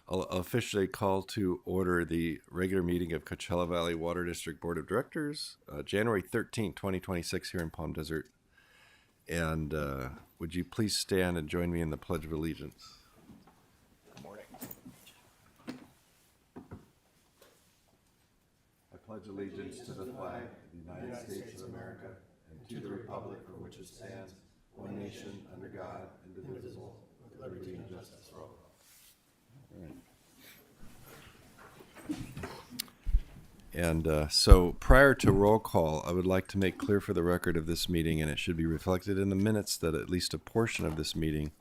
I'll officially call to order the regular meeting of Coachella Valley Water District Board of Directors, January 13th, 2026 here in Palm Desert. And would you please stand and join me in the Pledge of Allegiance? Good morning. I pledge allegiance to the flag of the United States of America and to the republic for which it stands, one nation, under God, indivisible, with liberty and justice for all. And so prior to roll call, I would like to make clear for the record of this meeting, and it should be reflected in the minutes, that at least a portion of this meeting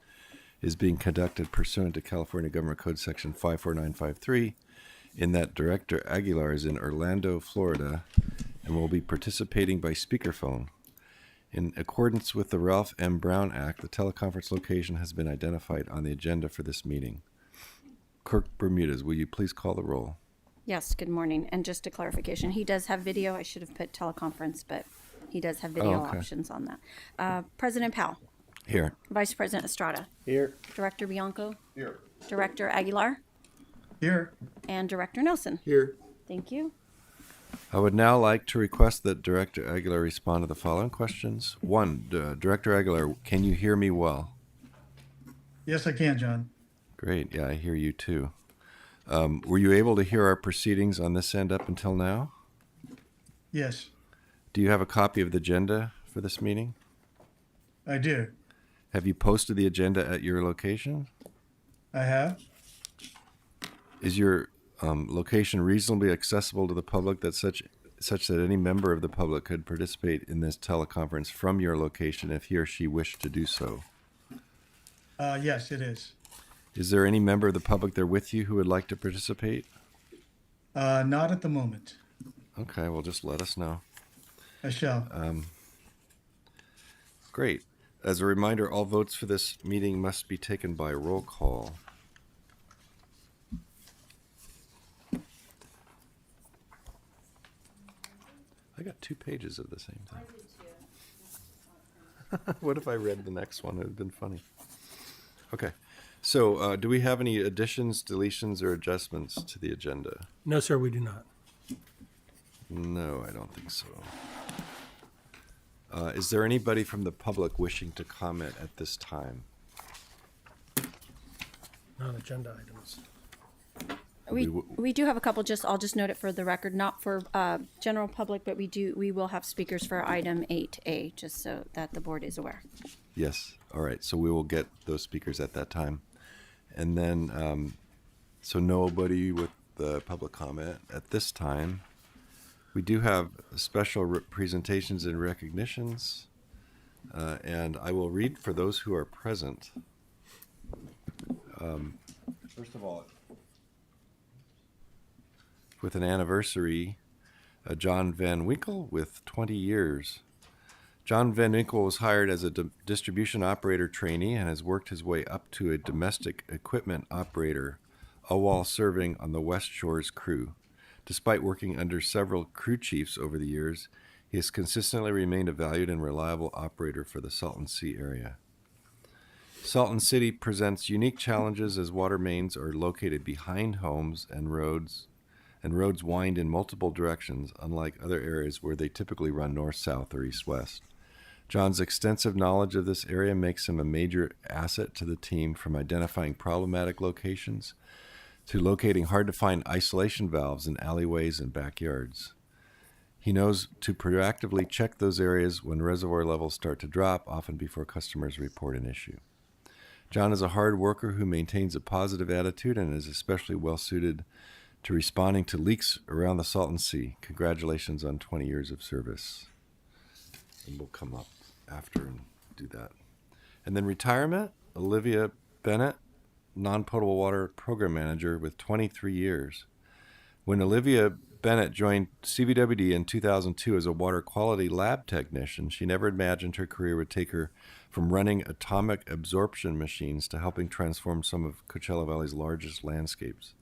is being conducted pursuant to California Government Code Section 54953, in that Director Aguilar is in Orlando, Florida, and will be participating by speakerphone. In accordance with the Ralph M. Brown Act, the teleconference location has been identified on the agenda for this meeting. Clerk Bermudez, will you please call the roll? Yes, good morning. And just a clarification, he does have video. I should have put teleconference, but he does have video options on that. President Powell. Here. Vice President Estrada. Here. Director Bianco. Here. Director Aguilar. Here. And Director Nelson. Here. Thank you. I would now like to request that Director Aguilar respond to the following questions. 1, Director Aguilar, can you hear me well? Yes, I can, John. Great. Yeah, I hear you too. Were you able to hear our proceedings on this end up until now? Yes, Do you have a copy of the agenda for this meeting? I do. Have you posted the agenda at your location? I have. Is your location reasonably accessible to the public that such that any member of the public could participate in this teleconference from your location if he or she wished to do so? Yes, it is. Is there any member of the public there with you who would like to participate? Not at the moment. Okay, well, just let us know. I shall. Great. As a reminder, all votes for this meeting must be taken by roll call. I got 2 pages of the same thing. What if I read the next one? It would have been funny. Okay. So, do we have any additions, deletions, or adjustments to the agenda? No, sir, we do not. No, I don't think so. Is there anybody from the public wishing to comment at this time? Non-agenda items. We do have a couple. I'll just note it for the record, not for general public, but we will have speakers for item 8A, just so that the board is aware. Yes. All right. So we will get those speakers at that time. And then, so nobody with the public comment at this time. We do have special presentations and recognitions. And I will read for those who are present. First of all, with an anniversary, John Van Winkle with 20 years. John Van Winkle was hired as a distribution operator trainee and has worked his way up to a domestic equipment operator, all while serving on the West Shores crew. Despite working under several crew chiefs over the years, he has consistently remained a valued and reliable operator for the Salton Sea area. Salton City presents unique challenges as water mains are located behind homes and roads wind in multiple directions, unlike other areas where they typically run north-south or east-west. John's extensive knowledge of this area makes him a major asset to the team, from identifying problematic locations to locating hard-to-find isolation valves in alleyways and backyards. He knows to proactively check those areas when reservoir levels start to drop, often before customers report an issue. John is a hard worker who maintains a positive attitude and is especially well-suited to responding to leaks around the Salton Sea. Congratulations on 20 years of service. And we'll come up after and do that. And then retirement, Olivia Bennett, non-potable water program manager with 23 years. When Olivia Bennett joined CVWD in 2002 as a water quality lab technician, she never imagined her career would take her from running atomic absorption machines to helping transform some of Coachella Valley's largest landscapes.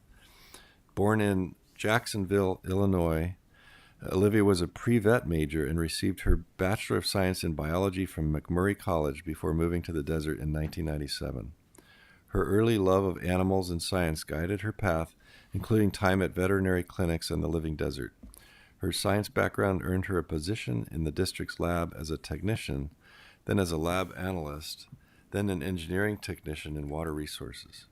Born in Jacksonville, Illinois, Olivia was a pre-vet major and received her Bachelor of Science in Biology from McMurray College before moving to the desert in 1997. Her early love of animals and science guided her path, including time at veterinary clinics and the Living Desert. Her science background earned her a position in the district's lab as a technician, then as a lab analyst, then an engineering technician in water resources.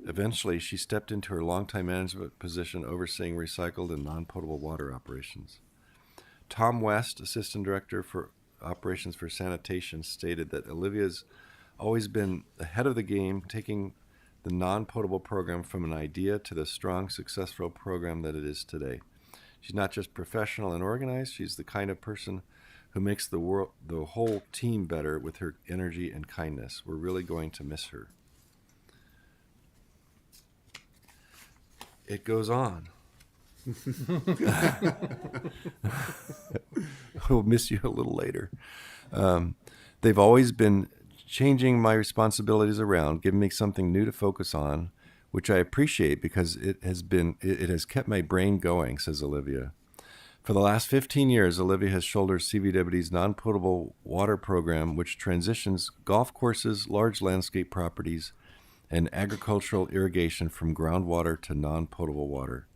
Eventually, she stepped into her longtime management position overseeing recycled and non-potable water operations. Tom West, Assistant Director for Operations for Sanitation, stated that Olivia's always been ahead of the game, taking the non-potable program from an idea to the strong, successful program that it is today. She's not just professional and organized, she's the kind of person who makes the whole team better with her energy and kindness. We're really going to miss her. It goes on. We'll miss you a little later. They've always been changing my responsibilities around, giving me something new to focus on, which I appreciate because it has kept my brain going, says Olivia. For the last 15 years, Olivia has shouldered CVWD's non-potable water program, which transitions golf courses, large landscape properties, and agricultural irrigation from groundwater to non-potable water.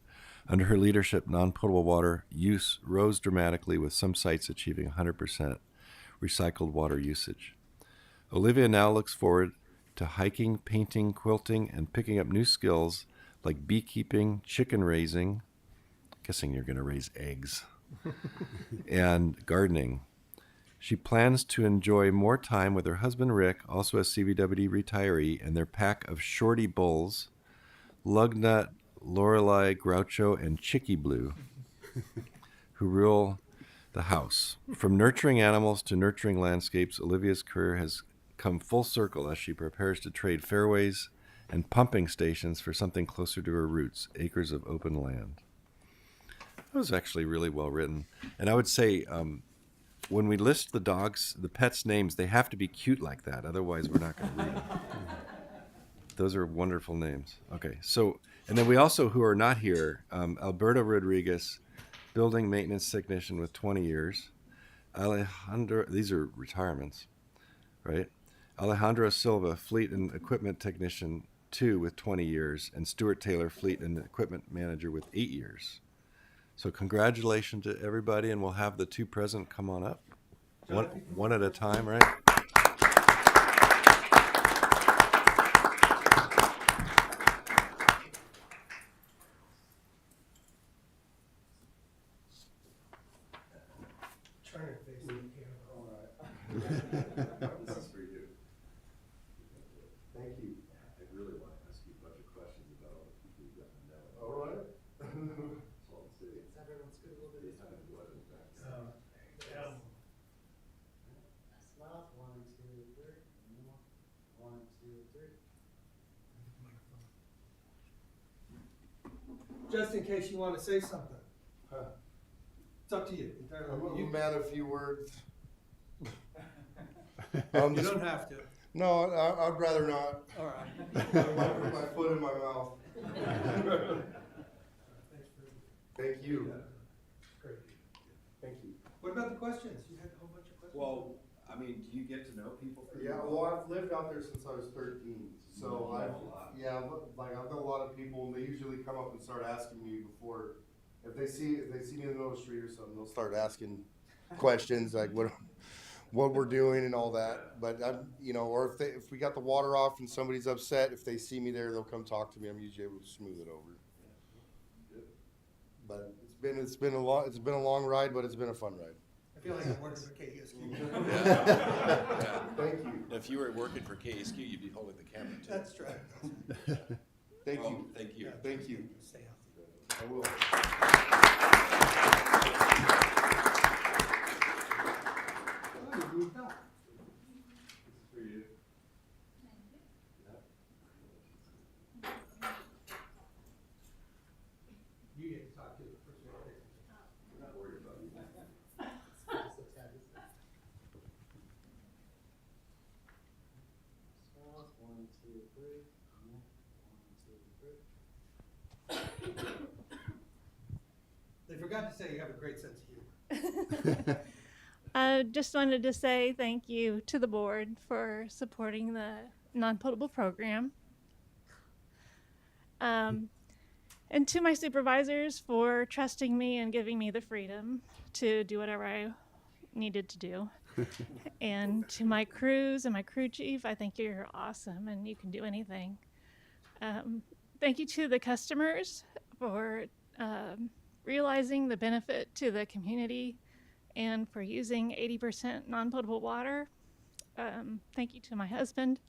Under her leadership, non-potable water use rose dramatically, with some sites achieving 100% recycled water usage. Olivia now looks forward to hiking, painting, quilting, and picking up new skills like beekeeping, chicken raising, guessing you're going to raise eggs, and gardening. She plans to enjoy more time with her husband Rick, also a CVWD retiree, and their pack of shorty bulls, Lugnut, Lorelei, Groucho, and Chicky Blue, who rule the house. From nurturing animals to nurturing landscapes, Olivia's career has come full circle as she prepares to trade fairways and pumping stations for something closer to her roots, acres of open land. That was actually really well written. And I would say, when we list the dogs, the pets' names, they have to be cute like that. Otherwise, we're not going to read them. Those are wonderful names. Okay, so, and then we also, who are not here, Alberto Rodriguez, building maintenance technician with 20 years. Alejandro, these are retirements, right? Alejandro Silva, fleet and equipment technician 2 with 20 years, and Stuart Taylor, fleet and equipment manager with 8 years. So congratulations to everybody, and we'll have the two present come on up. One at a time, right? Turn your face to the camera. This is for you. Thank you. I really want to ask you a bunch of questions about all the people you've gotten to know. All right. Salt City. Everyone's good a little bit. They have blood in the back. Last 1, 2, 3. 1, 2, 3. Just in case you want to say something. It's up to you. I'm a You man of few words. you don't have to. No, I'd rather not. All right. Put my foot in my mouth. Thank you. Great. Thank you. What about the questions? You had a whole bunch of questions. Well, I mean, do you get to know people? Yeah, well, I've lived out there since I was 13. So I've known a lot of people, and they usually come up and start asking me before, if they see me in the middle of the street or something, they'll start asking questions like what we're doing and all that. But or if we got the water off and somebody's upset, if they see me there, they'll come talk to me. I'm usually able to smooth it over. But it's been a long ride, but it's been a fun ride. I feel like I'm working for KSQ. Thank you. If you were working for KSQ, you'd be holding the camera too. That's true. Thank you. Thank you. Yeah. Thank you. Stay healthy. I will. Oh, you moved up. For you. You get to talk to the person. We're not worried about you. One, two, three. They forgot to say you have a great sense of humor. I just wanted to say thank you to the board for supporting the non-potable program. And to my supervisors for trusting me and giving me the freedom to do whatever I needed to do. And to my crews and my crew chief, I think you're awesome and you can do anything. Thank you to the customers for realizing the benefit to the community and for using 80% non-potable water. Thank you to my husband,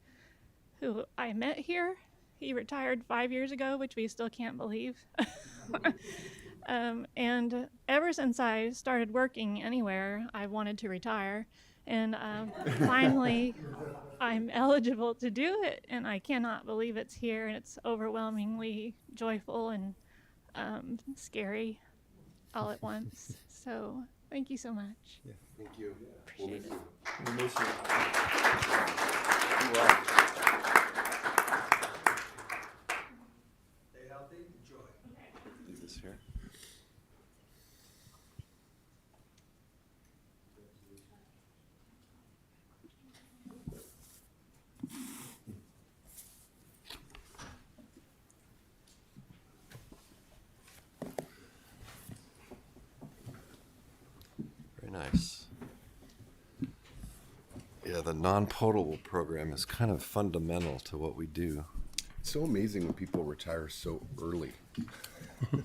who I met here. He retired 5 years ago, which we still can't believe. And ever since I started working anywhere, I wanted to retire. And finally, I'm eligible to do it. And I cannot believe it's here. And it's overwhelmingly joyful and scary all at once. So thank you so much. Thank you. Appreciate it. We'll miss you. Stay healthy, enjoy. Leave this here. Very nice. Yeah, the non-potable program is kind of fundamental to what we do. It's so amazing when people retire so early. No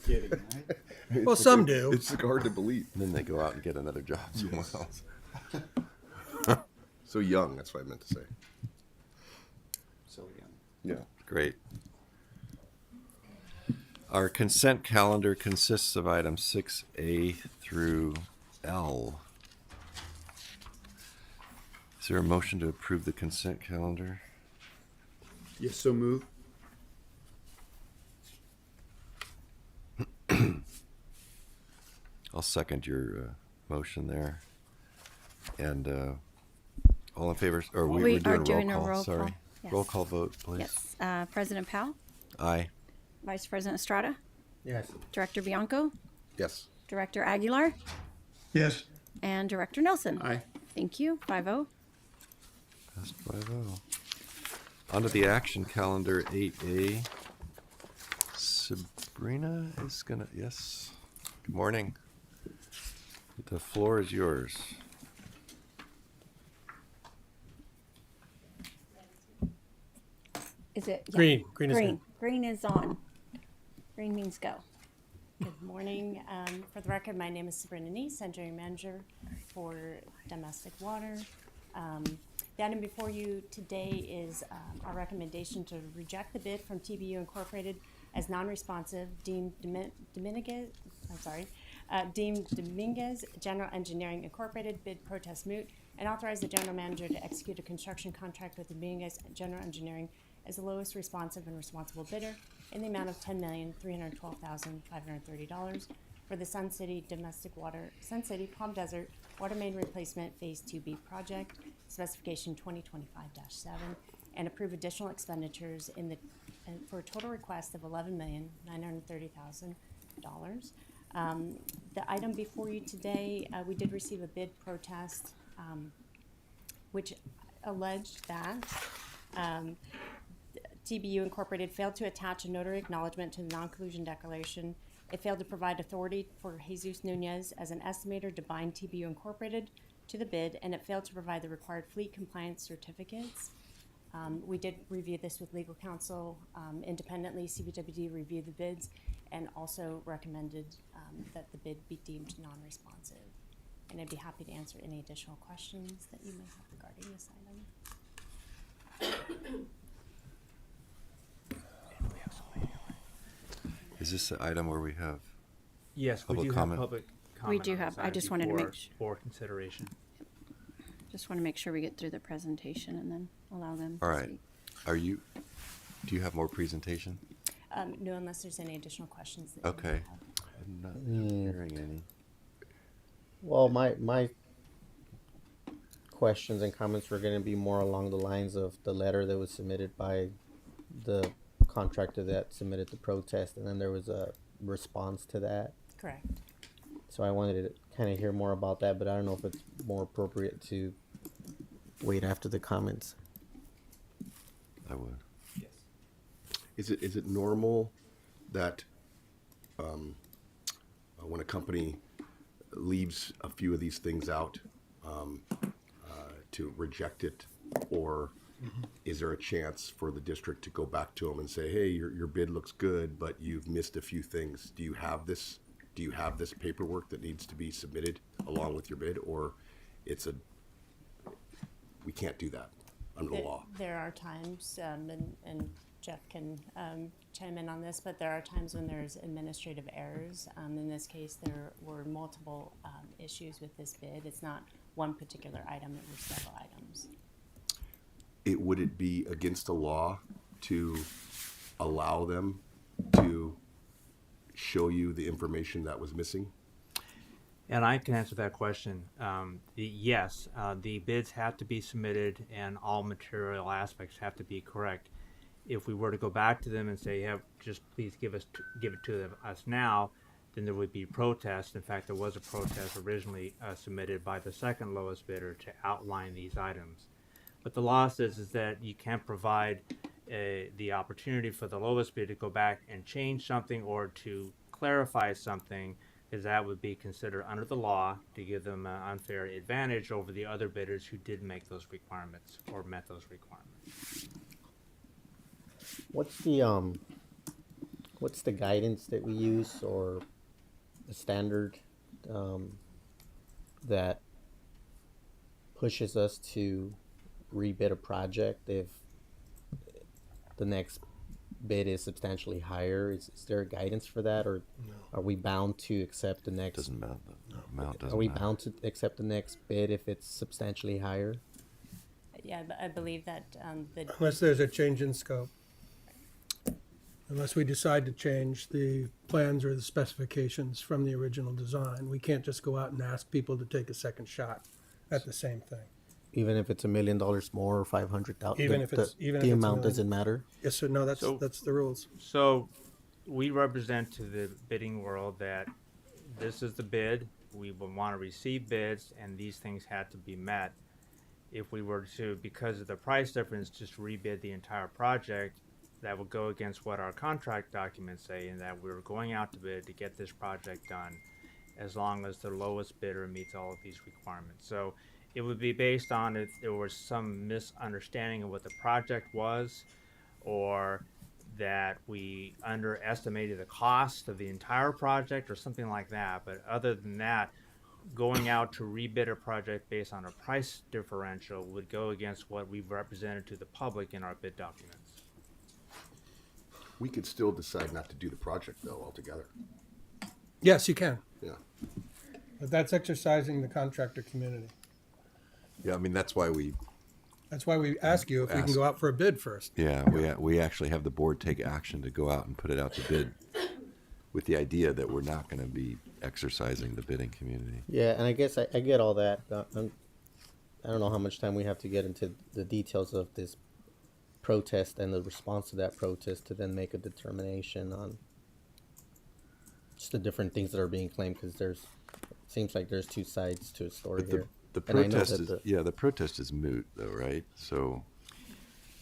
kidding, right? It's Well, some do. It's hard to believe. And then they go out and get another job somewhere else. So young, that's what I meant to say. So young. Yeah. Great. Our consent calendar consists of items 6A through L. Is there a motion to approve the consent calendar? Yes, so move. I'll second your motion there. And all in favor, or we're doing a roll call, sorry. Yes. Roll call vote, please. Yes. President Powell, Aye. Vice President Estrada, Yes. Director Bianco, Yes. Director Aguilar, Yes. and Director Nelson. Aye. Thank you. 5-0. Passed 5-0. On to the action calendar 8A. Sabrina is gonna, yes. Good morning. The floor is yours. Is it? Yeah. Green. Green is Green. Green is on. Green means go. Good morning. For the record, my name is Sabrina Neese, Engineering Manager for Domestic Water. The item before you today is our recommendation to reject the bid from TBU Incorporated as non-responsive, deemed Dominguez General Engineering Incorporated bid protest moot, and authorize the General Manager to execute a construction contract with Dominguez General Engineering as the lowest responsive and responsible bidder in the amount of $10,312,530 for the Sun City Palm Desert Water Main Replacement Phase 2B project, specification 2025-7, and approve additional expenditures for a total request of $11,930,000. The item before you today, we did receive a bid protest, which alleged that TBU Incorporated failed to attach a notary acknowledgement to the non-collusion declaration. It failed to provide authority for Jesus Nunez as an estimator to bind TBU Incorporated to the bid, and it failed to provide the required fleet compliance certificates. We did review this with legal counsel independently. CBWD reviewed the bids and also recommended that the bid be deemed non-responsive. And I'd be happy to answer any additional questions that you may have regarding this item. Is this the item where we have, Yes, we Public do comment? have public We comment. do on have- this I just item wanted to make before- sure. For consideration. Just want to make sure we get through the presentation and then allow them all to right. speak. Do you have more presentation? No, unless there's any additional questions that you may Okay. have. I'm not hearing any. Well, my questions and comments were going to be more along the lines of the letter that was submitted by the contractor that submitted the protest, and then there was a response to that. Correct. So I wanted to kind of hear more about that, but I don't know if it's more appropriate to wait after the comments. I would. Yes. Is it normal that when a company leaves a few of these things out to reject it, or is there a chance for the district to go back to them and say, hey, your bid looks good, but you've missed a few things? Do you have this paperwork that needs to be submitted along with your bid, or we can't do that under the law? There are times, and Jeff can chime in on this, but there are times when there's administrative errors. In this case, there were multiple issues with this bid. It's not one particular item, it was several items. Would it be against the law to allow them to show you the information that was missing? And I can answer that question. Yes, the bids have to be submitted and all material aspects have to be correct. If we were to go back to them and say, yeah, just please give it to us now, then there would be protest. In fact, there was a protest originally submitted by the second lowest bidder to outline these items. What the law says is that you can't provide the opportunity for the lowest bid to go back and change something or to clarify something, because that would be considered under the law to give them an unfair advantage over the other bidders who did make those requirements or met those requirements. What's the guidance that we use, or the standard that pushes us to rebid a project if the next bid is substantially higher? Is there a guidance for that, or are we bound to accept the next? Doesn't matter. The amount doesn't Are we matter. bound to accept the next bid if it's substantially higher? Yeah, I believe that Unless there's a change in scope. Unless we decide to change the plans or the specifications from the original design. We can't just go out and ask people to take a second shot at the same thing. Even if it's $1 million more or 500,000, Even if it's- even if the it's amount $1 million. doesn't matter. Yes, sir. No, that's So- the rules. So we represent to the bidding world that this is the bid. We would want to receive bids, and these things had to be met. If we were to, because of the price difference, just rebid the entire project, that would go against what our contract documents say, and that we're going out to bid to get this project done as long as the lowest bidder meets all of these requirements. So it would be based on if there was some misunderstanding of what the project was, or that we underestimated the cost of the entire project or something like that. But other than that, going out to rebid a project based on a price differential would go against what we've represented to the public in our bid documents. We could still decide not to do the project though altogether. Yes, you can. Yeah. But that's exercising the contractor community. Yeah, I mean, that's why we That's why we ask you if we can Ask. go out for a bid first. Yeah, we actually have the board take action to go out and put it out to bid with the idea that we're not going to be exercising the bidding community. Yeah, and I guess I get all that. I don't know how much time we have to get into the details of this protest and the response to that protest to then make a determination on just the different things that are being claimed, because seems like there's two sides to a story But here. the And I know protest that is the protest is moot though, right? So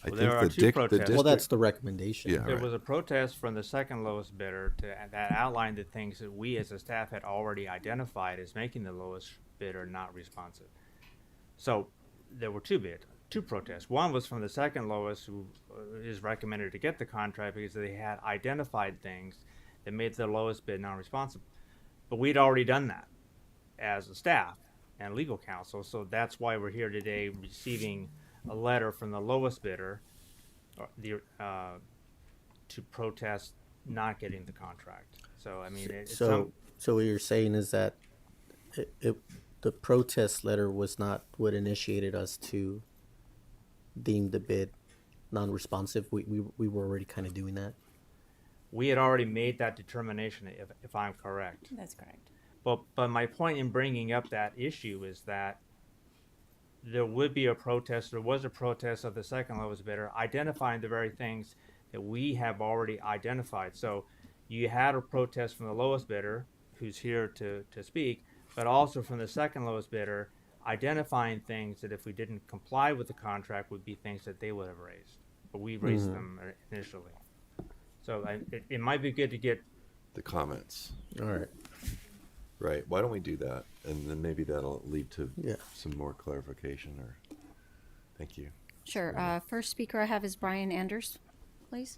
I Well, think there are the two the protests. district, well, that's the recommendation. Yeah. There right. was a protest from the second lowest bidder that outlined the things that we as a staff had already identified as making the lowest bidder not responsive. So there were two protests. One was from the second lowest, who is recommended to get the contract because they had identified things that made the lowest bid non-responsive. But we'd already done that as a staff and legal counsel, so that's why we're here today receiving a letter from the lowest bidder to protest not getting the contract. So I mean, So what you're saying is that the protest letter was not what initiated us to deem the bid non-responsive. We were already kind of doing that. we had already made that determination, if I'm correct. that's correct. But my point in bringing up that issue is that there would be a protest. There was a protest of the second lowest bidder identifying the very things that we have already identified. So you had a protest from the lowest bidder, who's here to speak, but also from the second lowest bidder identifying things that if we didn't comply with the contract would be things that they would have raised. But we raised them initially. So it might be good to get The comments. All right. Right. Why don't we do that? And then maybe that'll lead to Yeah. some more clarification or thank you. Sure. First speaker I have is Brian Anders, please.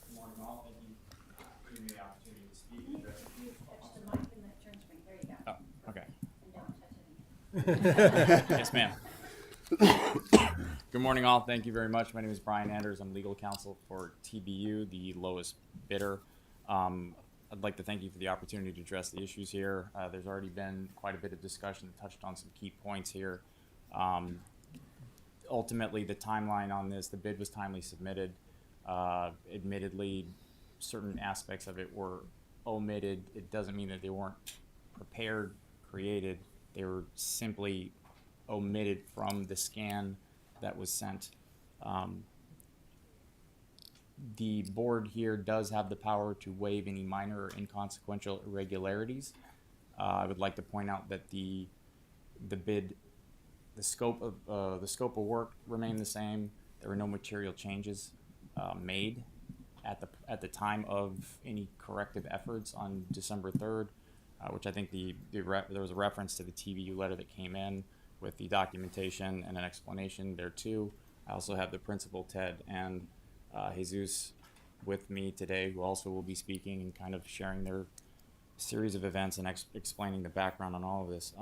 Good morning, all. Thank you for giving me the opportunity to speak. Oh, okay. Yes, ma'am. Good morning, all. Thank you very much. My name is Brian Anders. I'm legal counsel for TBU, the lowest bidder. I'd like to thank you for the opportunity to address the issues here. There's already been quite a bit of discussion that touched on some key points here. Ultimately, the timeline on this, the bid was timely submitted. Admittedly, certain aspects of it were omitted. It doesn't mean that they weren't prepared, created. They were simply omitted from the scan that was sent. The board here does have the power to waive any minor or inconsequential irregularities. I would like to point out that the bid, the scope of work remained the same. There were no material changes made at the time of any corrective efforts on December 3rd, which I think there was a reference to the TBU letter that came in with the documentation and an explanation there too. I also have the principal, Ted, and Jesus with me today, who also will be speaking and kind of sharing their series of events and explaining the background on all of this.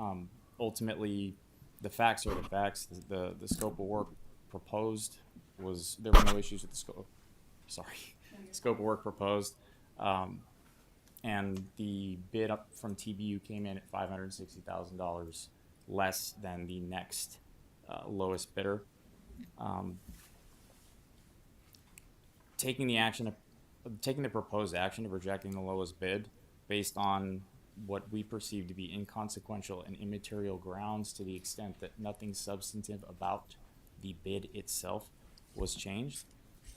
Ultimately, the facts are the facts. The scope of work proposed there were no issues with the scope. Scope of work proposed. And the bid up from TBU came in at $560,000 less than the next lowest bidder. Taking the proposed action of rejecting the lowest bid based on what we perceive to be inconsequential and immaterial grounds, to the extent that nothing substantive about the bid itself was changed,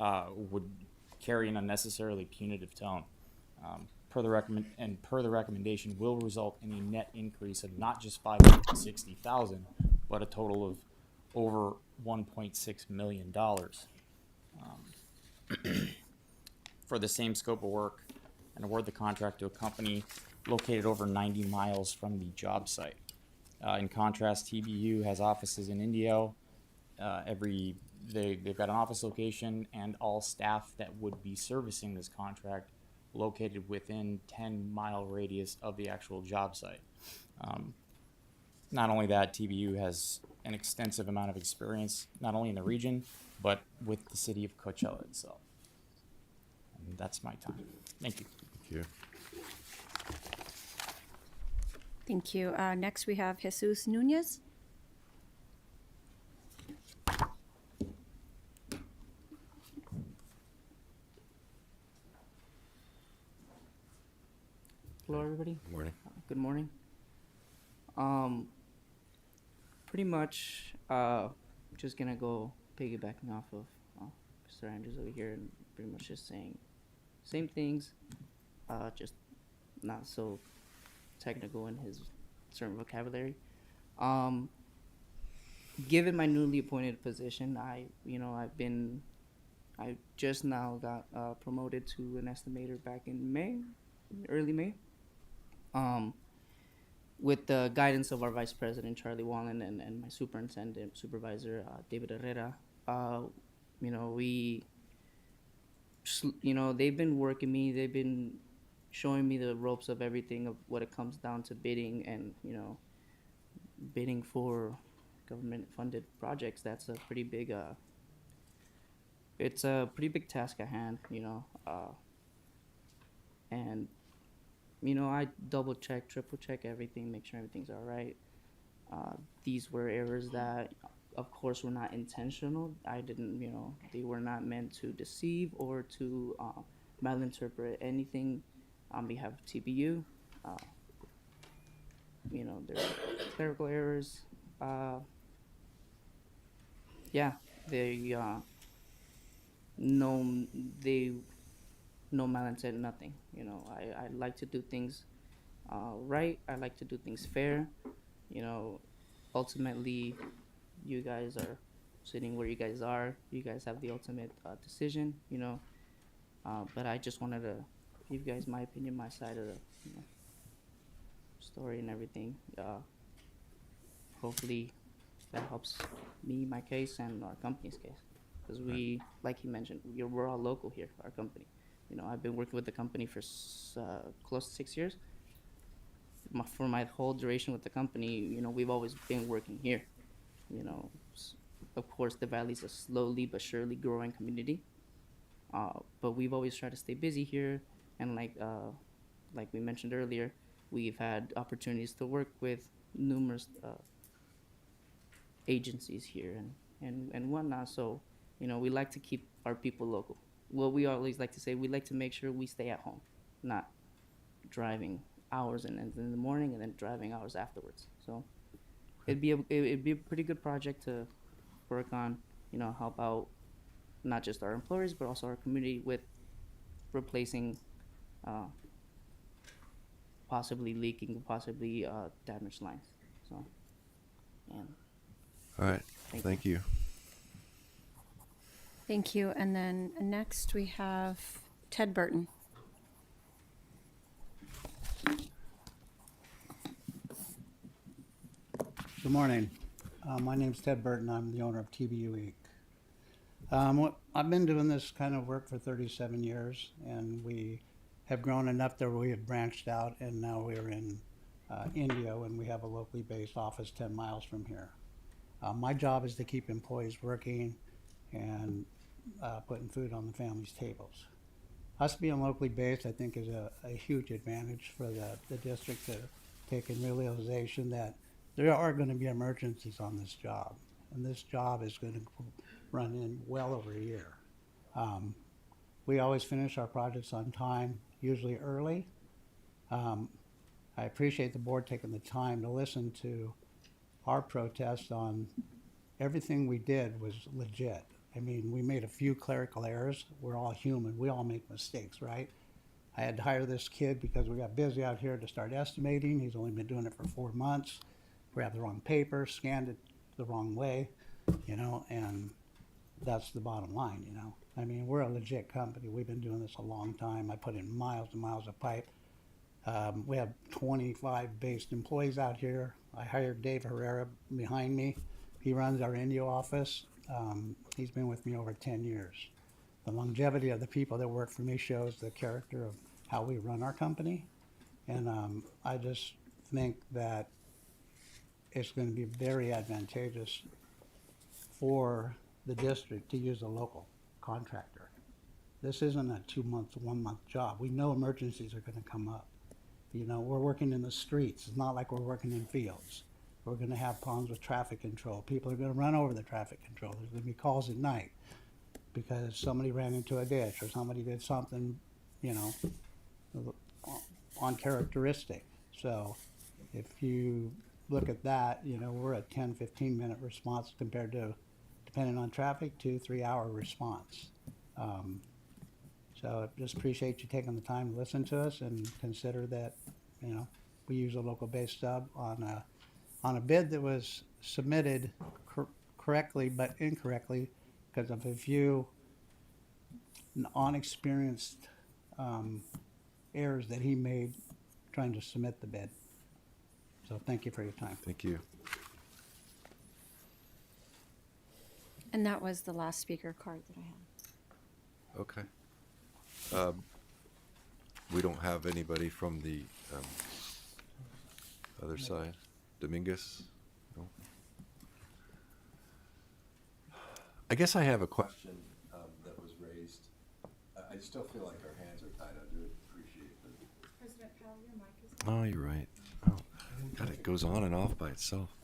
would carry an unnecessarily punitive tone. Per the recommendation, will result in a net increase of not just $560,000, but a total of over $1.6 million. For the same scope of work, and award the contract to a company located over 90 miles from the job site. In contrast, TBU has offices in Indio. They've got an office location, and all staff that would be servicing this contract located within 10-mile radius of the actual job site. Not only that, TBU has an extensive amount of experience, not only in the region, but with the city of Coachella itself. And that's my time. Thank you. Thank you. Thank you. Next, we have Jesus Nunez. Hello, everybody. Good morning. Good morning. Pretty much, just gonna go piggybacking off of Mr. Andrews over here, and pretty much just saying same things, just not so technical in his certain vocabulary. Given my newly appointed position, I just now got promoted to an estimator back in early May. With the guidance of our Vice President, Charlie Wallen, and my supervisor, David Herrera, they've been working me, they've been showing me the ropes of everything of what it comes down to bidding and, bidding for government-funded projects. That's a pretty big, it's a pretty big task at hand, and I double check, triple check everything, make sure everything's all right. These were errors that, of course, were not intentional. They were not meant to deceive or to malinterpret anything on behalf of TBU. There were clerical errors. No malintent, nothing. I like to do things right. I like to do things fair. Ultimately, you guys are sitting where you guys are. You guys have the ultimate decision, you know. But I just wanted to give you guys my opinion, my side of the story and everything. Hopefully that helps me, my case, and our company's case. Because we, like he mentioned, we're all local here, our company. You know, I've been working with the company for close to 6 years. For my whole duration with the company, you know, we've always been working here. You know, of course, the Valley's a slowly but surely growing community. But we've always tried to stay busy here, and like we mentioned earlier, we've had opportunities to work with numerous agencies here and whatnot. So, you know, we like to keep our people local. What we always like to say, we like to make sure we stay at home, not driving hours in the morning and then driving hours afterwards. So it'd be a pretty good project to work on, you know, help out not just our employers but also our community with replacing possibly leaking, possibly damaged lines. So, and All right. Thank you. Thank you. And then next we have Ted Burton. Good morning. My name's Ted Burton. I'm the owner of TBU Inc. I've been doing this kind of work for 37 years, and we have grown enough that we have branched out, and now we're in India, and we have a locally based office 10 miles from here. My job is to keep employees working and putting food on the family's tables. Us being locally based, I think, is a huge advantage for the district to take in realization that there are going to be emergencies on this job, and this job is going to run in well over a year. We always finish our projects on time, usually early. I appreciate the board taking the time to listen to our protest on everything we did was legit. I mean, we made a few clerical errors. We're all human. We all make mistakes, right? I had to hire this kid because we got busy out here to start estimating. He's only been doing it for 4 months. Grabbed the wrong paper, scanned it the wrong way, you know, and that's the bottom line, you know. I mean, we're a legit company. We've been doing this a long time. I put in miles and miles of pipe. We have 25 based employees out here. I hired Dave Herrera behind me. He runs our India office. He's been with me over 10 years. The longevity of the people that work for me shows the character of how we run our company. And I just think that it's going to be very advantageous for the district to use a local contractor. This isn't a 2-month, 1-month job. We know emergencies are going to come up. You know, we're working in the streets. It's not like we're working in fields. We're going to have problems with traffic control. People are going to run over the traffic control. There's going to be calls at night because somebody ran into a ditch or somebody did something, you know, uncharacteristic. So if you look at that, you know, we're a 10, 15-minute response compared to, depending on traffic, 2-3 hour response. So I just appreciate you taking the time to listen to us and consider that, you know, we use a local-based sub on a bid that was submitted correctly but incorrectly because of a few unexperienced errors that he made trying to submit the bid. So thank you for your time. Thank you. And that was the last speaker card that I had. Okay. We don't have anybody from the other side. Dominguez? No. I guess I have a question that was raised. I still feel like our hands are tied. I do appreciate it. President Powell, your mic is on. Oh, you're right. Oh, God, it goes on and off by itself.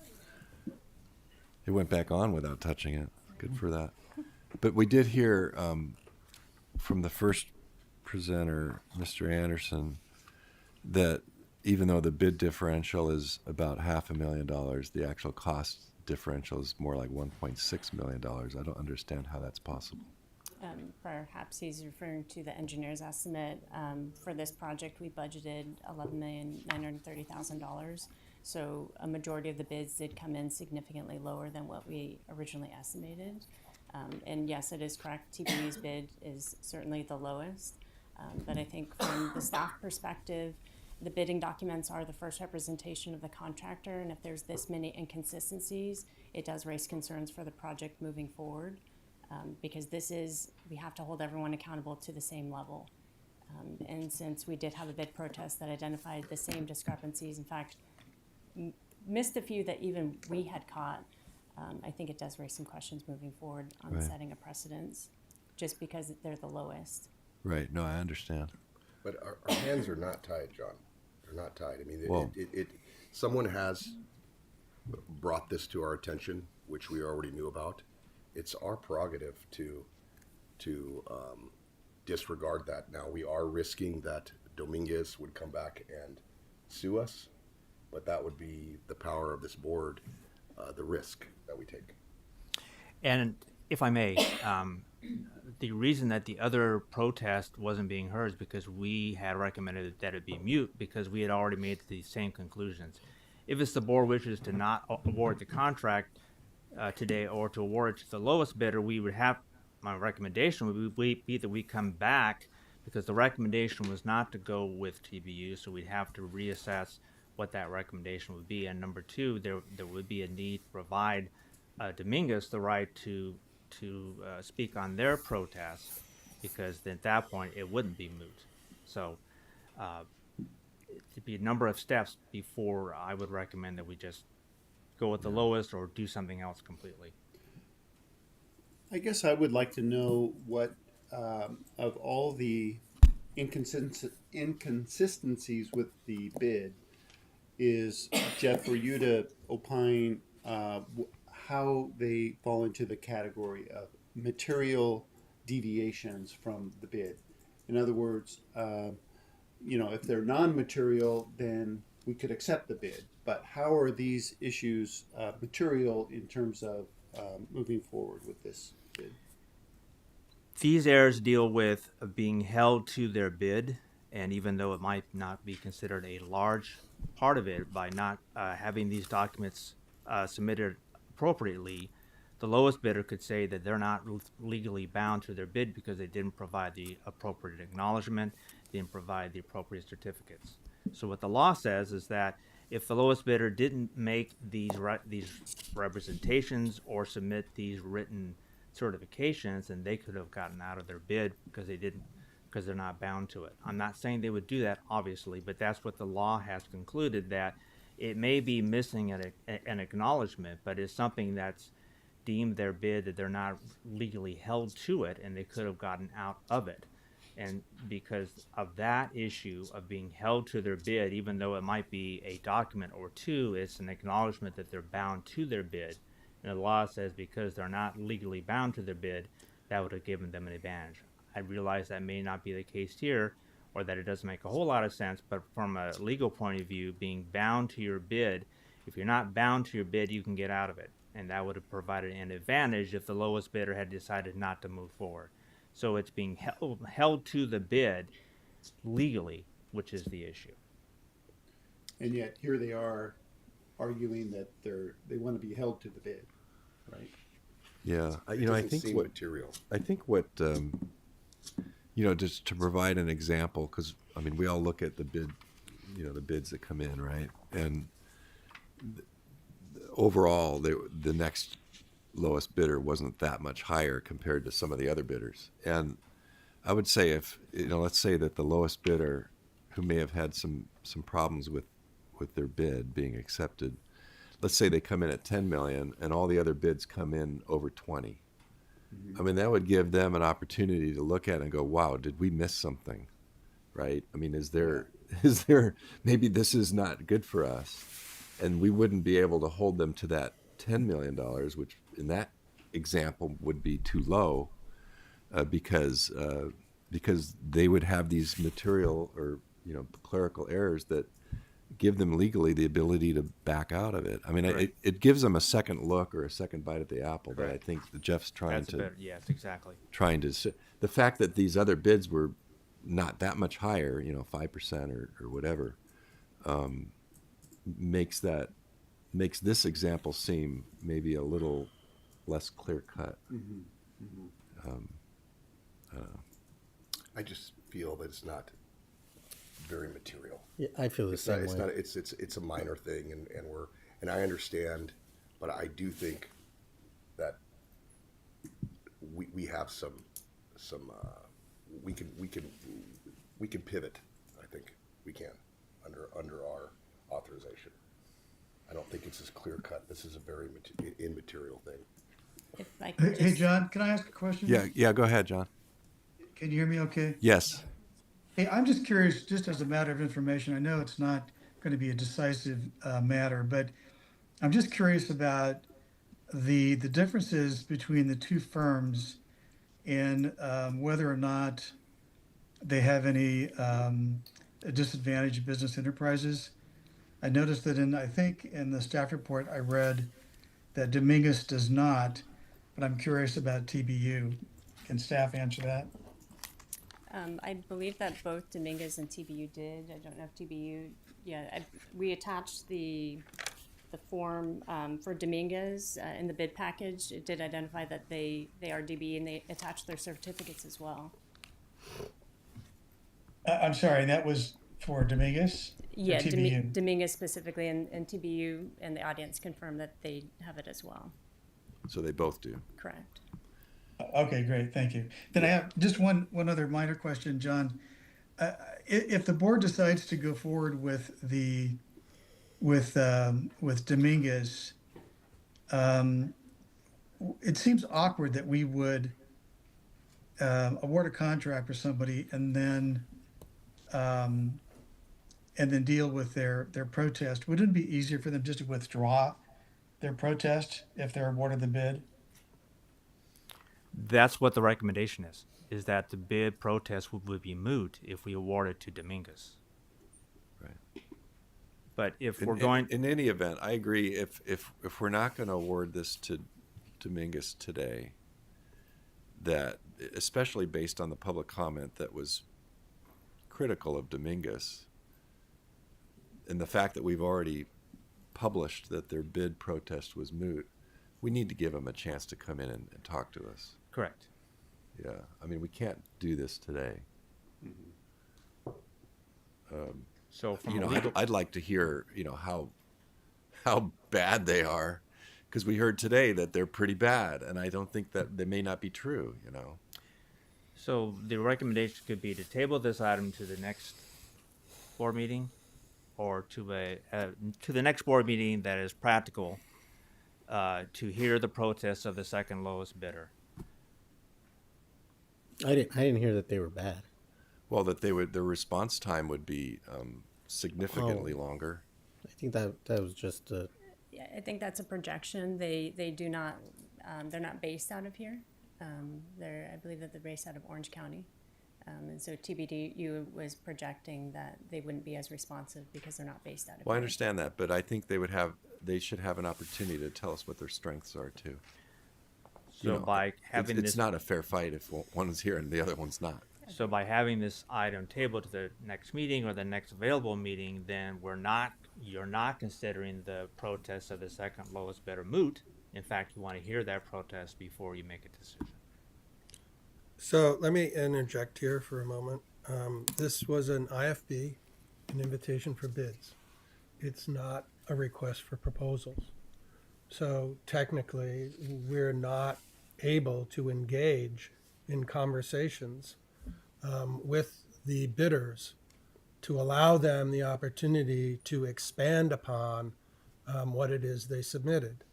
It went back on without touching it. Good for that. But we did hear from the first presenter, Mr. Anderson, that even though the bid differential is about $500,000, the actual cost differential is more like $1.6 million. I don't understand how that's possible. Perhaps he's referring to the engineer's estimate. For this project, we budgeted $11,930,000. So a majority of the bids did come in significantly lower than what we originally estimated. And yes, it is correct, TPU's bid is certainly the lowest. But I think from the staff perspective, the bidding documents are the first representation of the contractor, and if there's this many inconsistencies, it does raise concerns for the project moving forward. Because we have to hold everyone accountable to the same level. And since we did have a bid protest that identified the same discrepancies, in fact, missed a few that even we had caught, I think it does raise some questions moving forward on Right. setting a precedence, just because they're the lowest. Right. No, I understand. But our hands are not tied, John. They're not tied. I mean, Well- someone has brought this to our attention, which we already knew about. It's our prerogative to disregard that. Now, we are risking that Dominguez would come back and sue us, but that would be the power of this board, the risk that we take. And if I may, the reason that the other protest wasn't being heard is because we had recommended that it be mute because we had already made the same conclusions. If it's the board wishes to not award the contract today or to award it to the lowest bidder, we would have, my recommendation would be that we come back because the recommendation was not to go with TBU, so we'd have to reassess what that recommendation would be. And number two, there would be a need to provide Dominguez the right to speak on their protest, because at that point it wouldn't be moot. So it'd be a number of steps before I would recommend that we just go with the lowest or do something else completely. I guess I would like to know what, of all the inconsistencies with the bid, is, Jeff, for you to opine how they fall into the category of material deviations from the bid. In other words, if they're non-material, then we could accept the bid. But how are these issues material in terms of moving forward with this bid? These errors deal with being held to their bid, and even though it might not be considered a large part of it, by not having these documents submitted appropriately, the lowest bidder could say that they're not legally bound to their bid because they didn't provide the appropriate acknowledgement, didn't provide the appropriate certificates. So what the law says is that if the lowest bidder didn't make these representations or submit these written certifications, then they could have gotten out of their bid because they're not bound to it. I'm not saying they would do that, obviously, but that's what the law has concluded, that it may be missing an acknowledgement, but it's something that's deemed their bid, that they're not legally held to it, and they could have gotten out of it. And because of that issue of being held to their bid, even though it might be a document or two, it's an acknowledgement that they're bound to their bid. And the law says because they're not legally bound to their bid, that would have given them an advantage. I realize that may not be the case here, or that it doesn't make a whole lot of sense, but from a legal point of view, being bound to your bid, if you're not bound to your bid, you can get out of it. And that would have provided an advantage if the lowest bidder had decided not to move forward. So it's being held to the bid legally, which is the issue. And yet here they are arguing that they want to be held to the bid, right? Yeah, I Doesn't think seem what material. just to provide an example, because I mean, we all look at the bid, the bids that come in, right? And overall, the next lowest bidder wasn't that much higher compared to some of the other bidders. And I would say if, let's say that the lowest bidder, who may have had some problems with their bid being accepted, let's say they come in at 10 million and all the other bids come in over 20. I mean, that would give them an opportunity to look at it and go, wow, did we miss something? Right? I mean, is there maybe this is not good for us, and we wouldn't be able to hold them to that $10 million, which in that example would be too low, because they would have these material or clerical errors that give them legally the ability to back out of it. I mean, Right. it gives them a second look or a second bite at the apple that I Correct. think that Jeff's trying to Yes, exactly. the fact that these other bids were not that much higher, 5% or whatever, makes this example seem maybe a little less clear cut. I just feel that it's not very material. Yeah, I feel the It's same not, way. it's a minor thing, and I understand, but I do think that we have some we can pivot. I think we can under our authorization. I don't think it's as clear cut. This is a very immaterial thing. If I could Hey, just, John, can I ask a question? Yeah, go ahead, John. Can you hear me okay? Yes. Hey, I'm just curious, just as a matter of information, I know it's not going to be a decisive matter, but I'm just curious about the differences between the two firms and whether or not they have any disadvantaged business enterprises. I noticed that I think in the staff report, I read that Dominguez does not, but I'm curious about TBU. Can staff answer that? I believe that both Dominguez and TBU did. I don't know if TBU, we attached the form for Dominguez in the bid package. It did identify that they are DB, and they attached their certificates as well. I'm sorry, that was for Dominguez? Or Yeah, TBU? Dominguez specifically, and TBU and the audience confirmed that they have it as well. So they both do. Correct. Okay, great, thank you. Then I have just one other minor question, John. If the board decides to go forward with Dominguez, it seems awkward that we would award a contract for somebody and then deal with their protest. Wouldn't it be easier for them just to withdraw their protest if they're awarded the bid? That's what the recommendation is that the bid protest would be moot if we award it to Dominguez. Right. But if In, we're in- going, in any event, I agree. If we're not going to award this to Dominguez today, that especially based on the public comment that was critical of Dominguez, and the fact that we've already published that their bid protest was moot, we need to give them a chance to come in and talk to us. correct. Yeah, I mean, we can't do this today. So from You a know, legal, I'd like to hear, how bad they are, because we heard today that they're pretty bad, and I don't think that they may not be true. so the recommendation could be to table this item to the next board meeting, or to the next board meeting that is practical, to hear the protests of the second lowest bidder. I didn't hear that they were bad. Well, that their response time would be significantly longer. I think that was just Yeah, I think that's a projection. They do not, they're not based out of here. I believe that they're based out of Orange County. And so TBDU was projecting that they wouldn't be as responsive because they're not based out of Well, I here. understand that, but I think they should have an opportunity to tell us what their strengths are too. So by having it's this, not a fair fight if one's here and the other one's not. so by having this item tabled to the next meeting or the next available meeting, then you're not considering the protests of the second lowest bidder moot. In fact, you want to hear that protest before you make a decision. So let me interject here for a moment. This was an IFB, an invitation for bids. It's not a request for proposals. So technically, we're not able to engage in conversations with the bidders to allow them the opportunity to expand upon what it is they submitted.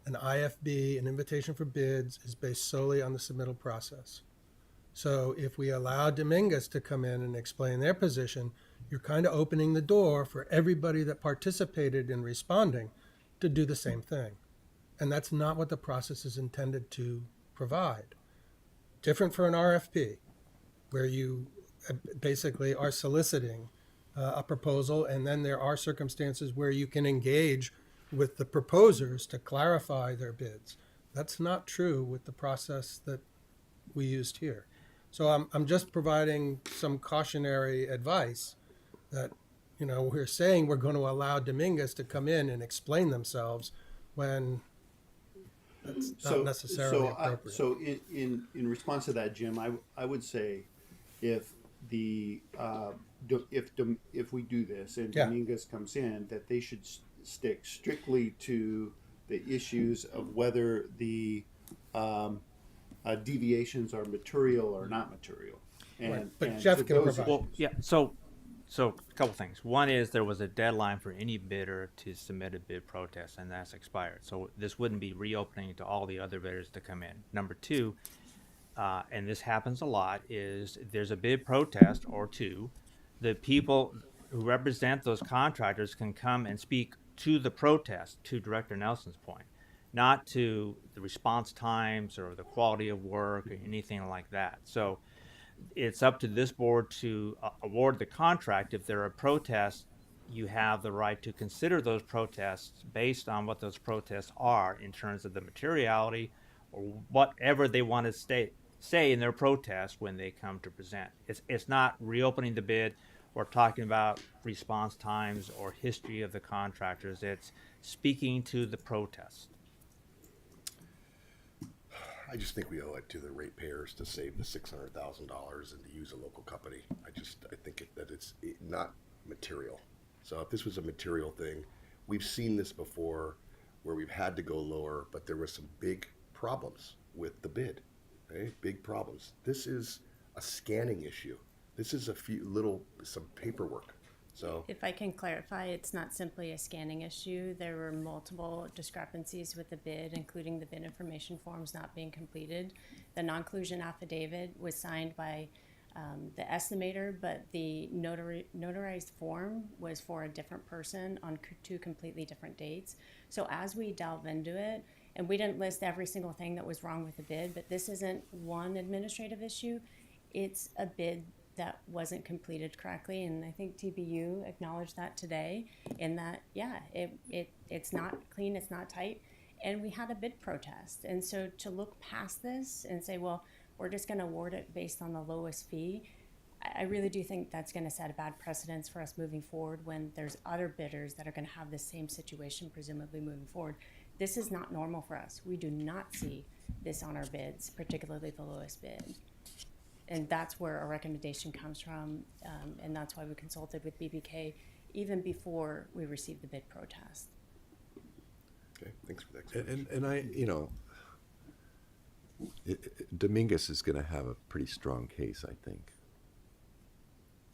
An IFB, an invitation for bids, is based solely on the submittal process. So if we allow Dominguez to come in and explain their position, you're kind of opening the door for everybody that participated in responding to do the same thing. And that's not what the process is intended to provide. Different for an RFP, where you basically are soliciting a proposal, and then there are circumstances where you can engage with the proposers to clarify their bids. That's not true with the process that we used here. So I'm just providing some cautionary advice that You know, we're saying we're going to allow Dominguez to come in and explain themselves when that's not necessarily appropriate. So in response to that, Jim, I would say if the if we do this and Yeah. Dominguez comes in, that they should stick strictly to the issues of whether the deviations are material or not material. And, Right. But and Jeff to can those provide. Well, yeah. So a couple things. One is there was a deadline for any bidder to submit a bid protest, and that's expired. So this wouldn't be reopening to all the other bidders to come in. Number two, and this happens a lot, is there's a bid protest or two. The people who represent those contractors can come and speak to the protest, to Director Nelson's point, not to the response times or the quality of work or anything like that. So it's up to this board to award the contract. If there are protests, you have the right to consider those protests based on what those protests are in terms of the materiality or whatever they want to say in their protest when they come to present. It's not reopening the bid or talking about response times or history of the contractors. It's speaking to the protest. I just think we owe it to the ratepayers to save the $600,000 and to use a local company. I think that it's not material. So if this was a material thing, we've seen this before where we've had to go lower, but there were some big problems with the bid, okay? Big problems. This is a scanning issue. This is some paperwork. So If I can clarify, it's not simply a scanning issue. There were multiple discrepancies with the bid, including the bid information forms not being completed. The non-collusion affidavit was signed by the estimator, but the notarized form was for a different person on two completely different dates. So as we delve into it, and we didn't list every single thing that was wrong with the bid, but this isn't one administrative issue. It's a bid that wasn't completed correctly, and I think TBU acknowledged that today in that, yeah, it's not clean, it's not tight, and we had a bid protest. And so to look past this and say, well, we're just going to award it based on the lowest fee, I really do think that's going to set a bad precedence for us moving forward when there's other bidders that are going to have the same situation, presumably moving forward. This is not normal for us. We do not see this on our bids, particularly the lowest bid. And that's where our recommendation comes from, and that's why we consulted with BBK even before we received the bid protest. okay, thanks for that. And I, Dominguez is going to have a pretty strong case, I think,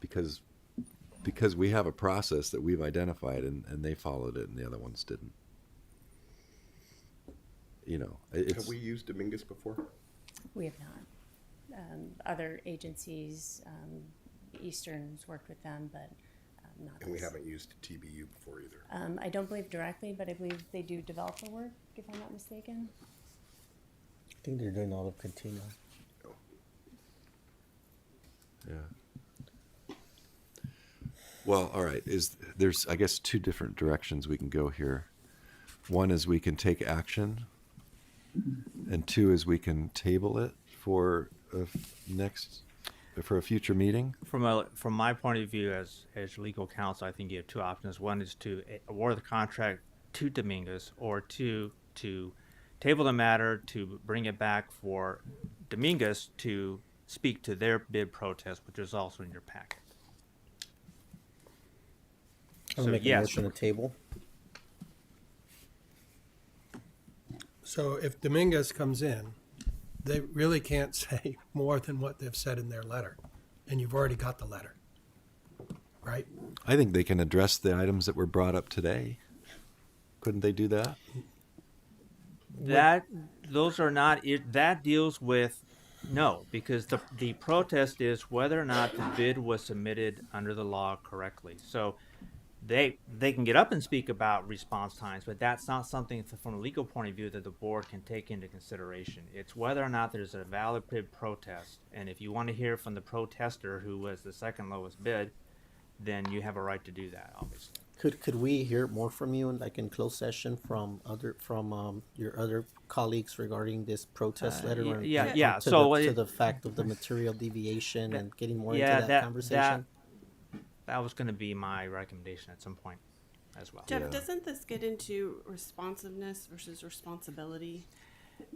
because we have a process that we've identified and they followed it and the other ones didn't. Have we used Dominguez before? We have not. Other agencies, Eastern's worked with them, but not And we us. haven't used TBU before either. I don't believe directly, but I believe they do developer work, if I'm not mistaken. I think they're doing all of Catino. Yeah. Well, all right. There's I guess two different directions we can go here. One is we can take action, and two is we can table it for a future meeting. From my point of view as legal counsel, I think you have two options. One is to award the contract to Dominguez, or two, to table the matter to bring it back for Dominguez to speak to their bid protest, which is also in your packet. I'll So, make a yes. motion to table. So if Dominguez comes in, they really can't say more than what they've said in their letter, and you've already got the letter, right? I think they can address the items that were brought up today. Couldn't they do that? Those are not it. That deals with no, because the protest is whether or not the bid was submitted under the law correctly. So they can get up and speak about response times, but that's not something from a legal point of view that the board can take into consideration. It's whether or not there's a valid bid protest, and if you want to hear from the protester who was the second lowest bid, then you have a right to do that, obviously. Could we hear more from you, in closed session, from your other colleagues regarding this protest letter? Yeah. To the fact of the material deviation and getting more into that conversation. that was going to be my recommendation at some point as well. Jeff, doesn't this get into responsiveness versus responsibility?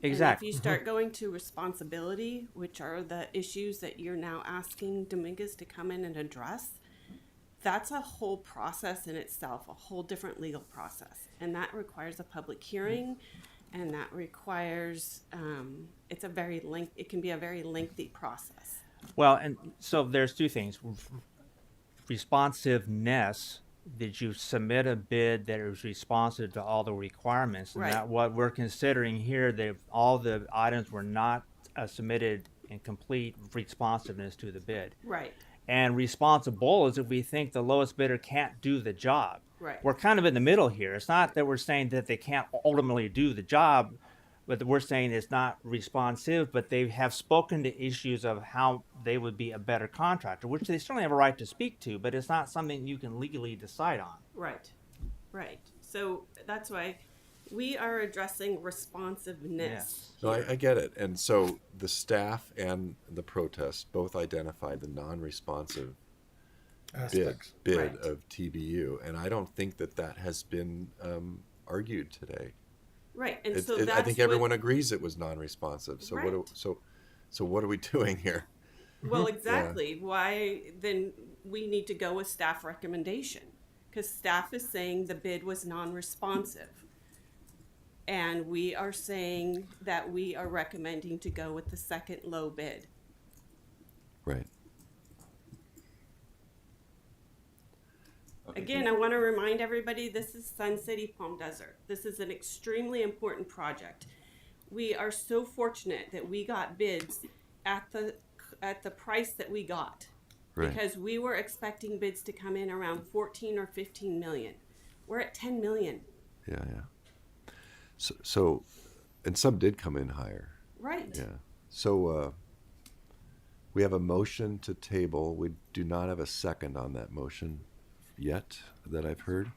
Exactly. And if you start going to responsibility, which are the issues that you're now asking Dominguez to come in and address, that's a whole process in itself, a whole different legal process. And that requires a public hearing, and that requires, it can be a very lengthy process. Well, and so there's two things. Responsiveness, did you submit a bid that is responsive to all the requirements? And Right. that what we're considering here, that all the items were not submitted in complete responsiveness to the bid. Right. And responsible is if we think the lowest bidder can't do the job. Right. We're kind of in the middle here. It's not that we're saying that they can't ultimately do the job, but we're saying it's not responsive, but they have spoken to issues of how they would be a better contractor, which they certainly have a right to speak to, but it's not something you can legally decide on. Right. Right. So that's why we are addressing responsiveness. Yes. No, I get it. And so the staff and the protest both identified the non-responsive Aspects. bid Right. of TBU, and I don't think that has been argued today. Right. And It- so it- that's I think everyone agrees it was non-responsive. So Right. so what are we doing here? Well, exactly. Why then we need to go with staff recommendation, because staff is saying the bid was non-responsive. And we are saying that we are recommending to go with the second low bid. Right. Again, I want to remind everybody, this is Sun City Palm Desert. This is an extremely important project. We are so fortunate that we got bids at the price that we got. Right. Because we were expecting bids to come in around 14 or 15 million. We're at 10 million. Yeah. So and some did come in higher. Right. Yeah. So we have a motion to table. We do not have a second on that motion yet that I've heard.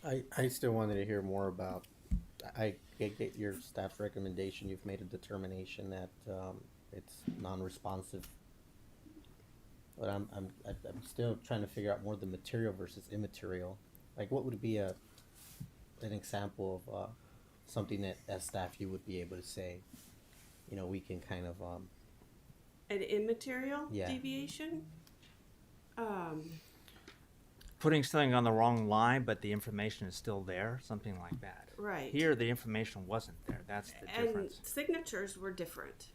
I still wanted to hear more about. I get your staff's recommendation. You've made a determination that it's non-responsive, but I'm still trying to figure out more the material versus immaterial. Like, what would be an example of something that as staff you would be able to say, we can kind of An immaterial Yeah. deviation? Putting something on the wrong line, but the information is still there, something like that. Right. Here, the information wasn't there. That's the And difference. signatures were different.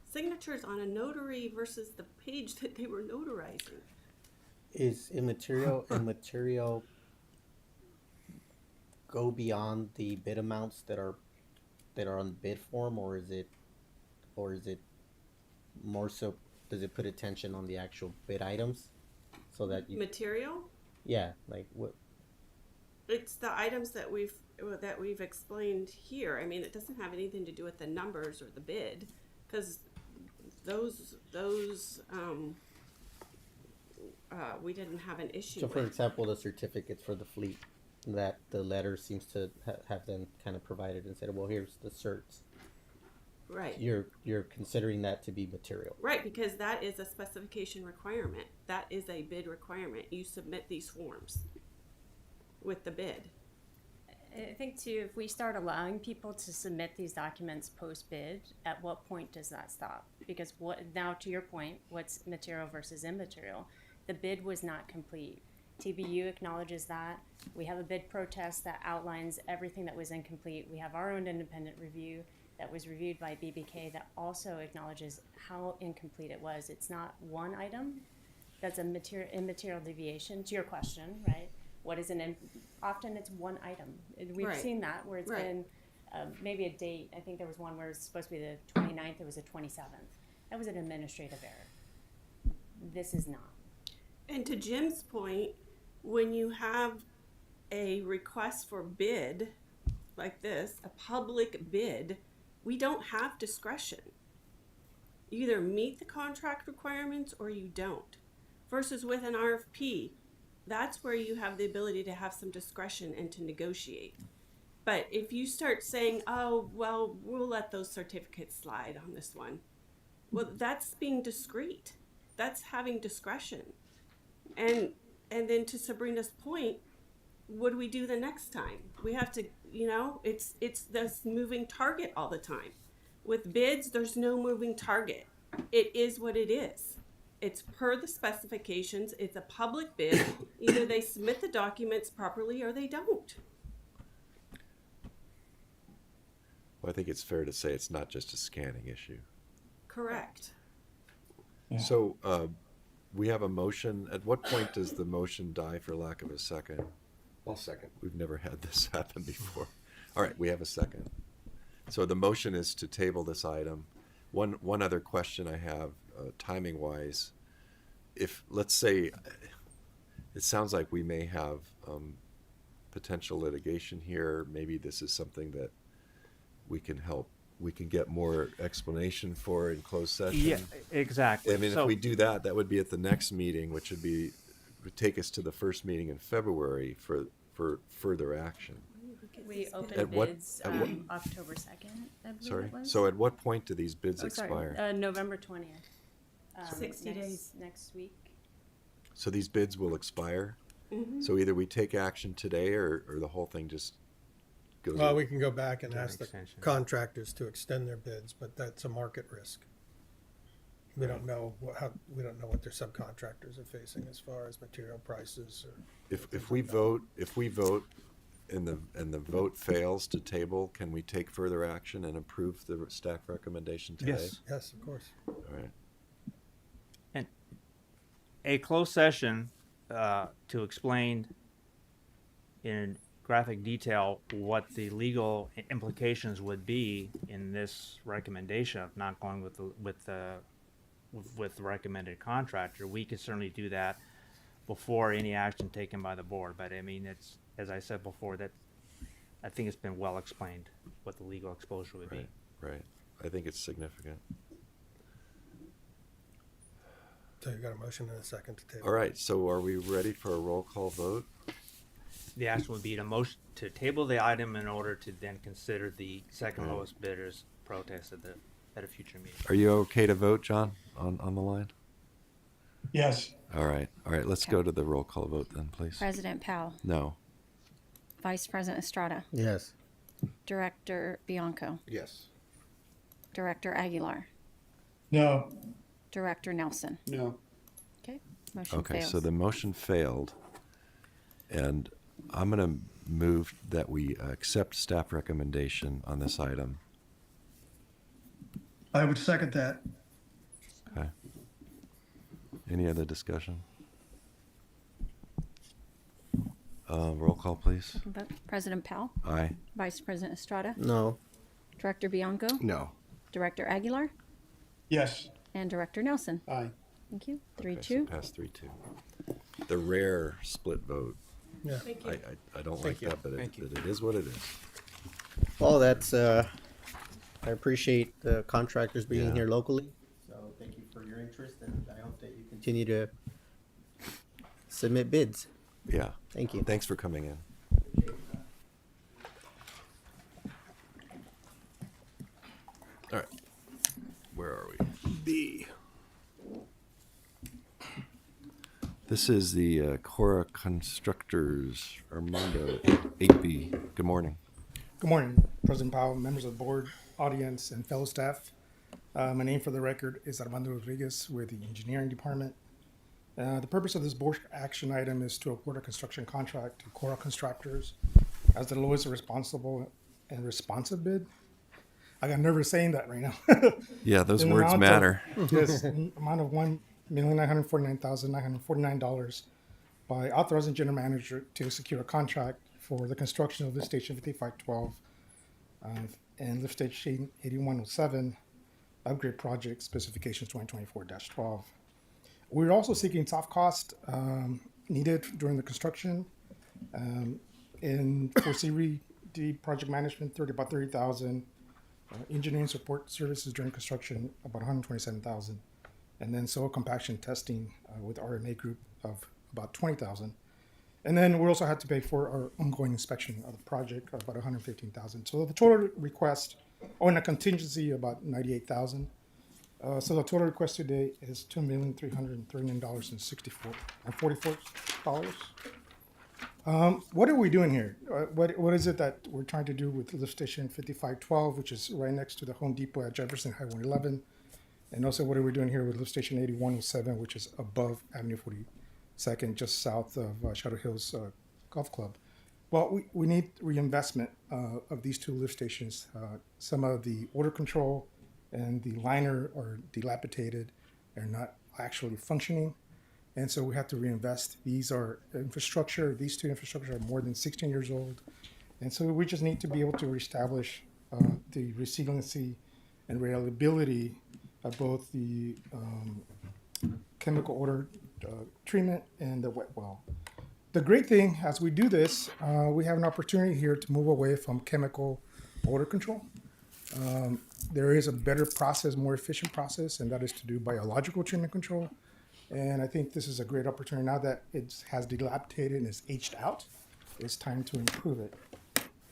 Signatures on a notary versus the page that they were notarizing. is immaterial and material go beyond the bid amounts that are on the bid form, or is it more so, does it put attention on the actual bid items so that you Material? yeah, like what It's the items that we've explained here. I mean, it doesn't have anything to do with the numbers or the bid, because those we didn't have an issue so for with. example the certificates for the fleet that the letter seems to have them kind of provided and said, well, here's the certs. Right. You're considering that to be material. Right, because that is a specification requirement. That is a bid requirement. You submit these forms with the bid. I think too, if we start allowing people to submit these documents post-bid, at what point does that stop? Because now to your point, what's material versus immaterial? The bid was not complete. TBU acknowledges that. We have a bid protest that outlines everything that was incomplete. We have our own independent review that was reviewed by BBK that also acknowledges how incomplete it was. It's not one item that's a immaterial deviation, to your question, right? What is often it's one item. We've Right. seen that where it's Right. been maybe a date. I think there was one where it's supposed to be the 29th, it was the 27th. That was an administrative error. This is not. And to Jim's point, when you have a request for bid like this, a public bid, we don't have discretion. You either meet the contract requirements or you don't. Versus with an RFP, that's where you have the ability to have some discretion and to negotiate. But if you start saying, oh, well, we'll let those certificates slide on this one, well, that's being discreet. That's having discretion. And then to Sabrina's point, what do we do the next time? We have to, it's this moving target all the time. With bids, there's no moving target. It is what it is. It's per the specifications. It's a public bid. Either they submit the documents properly or they don't. Well, I think it's fair to say it's not just a scanning issue. Correct. So we have a motion. At what point does the motion die for lack of a second? I'll second. We've never had this happen before. All right, we have a second. So the motion is to table this item. One other question I have, timing wise, if let's say it sounds like we may have potential litigation here, maybe this is something that we can get more explanation for in closed session. Yeah, exactly. I mean, So- if we do that, that would be at the next meeting, which would take us to the first meeting in February for further action. We opened At what- bids at what- October 2nd, I believe Sorry. it was. So at what point do these bids Oh, sorry, expire? November 20th. 60 days. Next week. So these bids will expire? Mhm. So either we take action today or the whole thing just goes. Well, we can go back and Do an ask the extension. contractors to extend their bids, but that's a market risk. We don't know we don't know what their subcontractors are facing as far as material prices or. If we vote and the vote fails to table, can we take further action and approve the staff recommendation today? Yes. Yes, of course. All right. And a closed session to explain in graphic detail what the legal implications would be in this recommendation of not going with the recommended contractor. We could certainly do that before any action taken by the board. But I mean, it's, as I said before, that I think it's been well explained what the legal exposure would be. Right. I think it's significant. So you got a motion and a second to table. All right. So are we ready for a roll call vote? The action would be to motion to table the item in order to then consider the second lowest bidder's protest at a future meeting. Are you okay to vote, John, on the line? Yes. All right. All right. Let's go to the roll call vote then, please. President Powell, No. Vice President Estrada, Yes. Director Bianco, Yes. Director Aguilar, No. Director Nelson. No. Okay, motion Okay, fails. so the motion failed, and I'm going to move that we accept staff recommendation on this item. I would second that. Okay. Any other discussion? Roll call, please. President Powell, Aye. Vice President Estrada, No. Director Bianco, No. Director Aguilar, Yes. and Director Nelson. Aye. Thank you. Okay, 3-2. so pass 3-2. The rare split vote. Yeah. Thank you. I don't like that, but it is what it is. Well, that's, I appreciate the contractors being Yeah. here locally. So thank you for your interest, and I hope that you continue to submit bids. Yeah. Thank you. Thanks for coming in. All right. Where are we? B. This is the Cora Constructors, Armando 8B. Good morning. Good morning, President Powell, members of the board, audience, and fellow staff. My name for the record is Armando Rodriguez with the engineering department. The purpose of this board action item is to award a construction contract to Cora Constructors as the lowest responsible and responsive bid. I got nervous saying that right now. Yeah, those In the words amount matter. Yes, amount of $1,949,949 by authorizing general manager to execute a contract for the construction of lift station 5512 and lift station 8107 upgrade project specifications 2024-12. We're also seeking soft cost needed during the construction. In for CRD project management, about 30,000. Engineering support services during construction, about 127,000. And then soil compaction testing with RMA group of about 20,000. And then we also had to pay for our ongoing inspection of the project of about 115,000. So the total request, or in a contingency, about 98,000. So the total request today is $2,339,44. What are we doing here? What is it that we're trying to do with lift station 5512, which is right next to the Home Depot at Jefferson Highway 11? And also, what are we doing here with lift station 8107, which is above Avenue 42nd, just south of Shadow Hills Golf Club? Well, we need reinvestment of these two lift stations. Some of the order control and the liner are dilapidated. They're not actually functioning. And so we have to reinvest. These are infrastructure. These two infrastructure are more than 16 years old. And so we just need to be able to reestablish the resiliency and reliability of both the chemical order treatment and the wet well. The great thing as we do this, we have an opportunity here to move away from chemical odor control. There is a better process, more efficient process, and that is to do biological treatment control. And I think this is a great opportunity now that it has dilapidated and is aged out. It's time to improve it.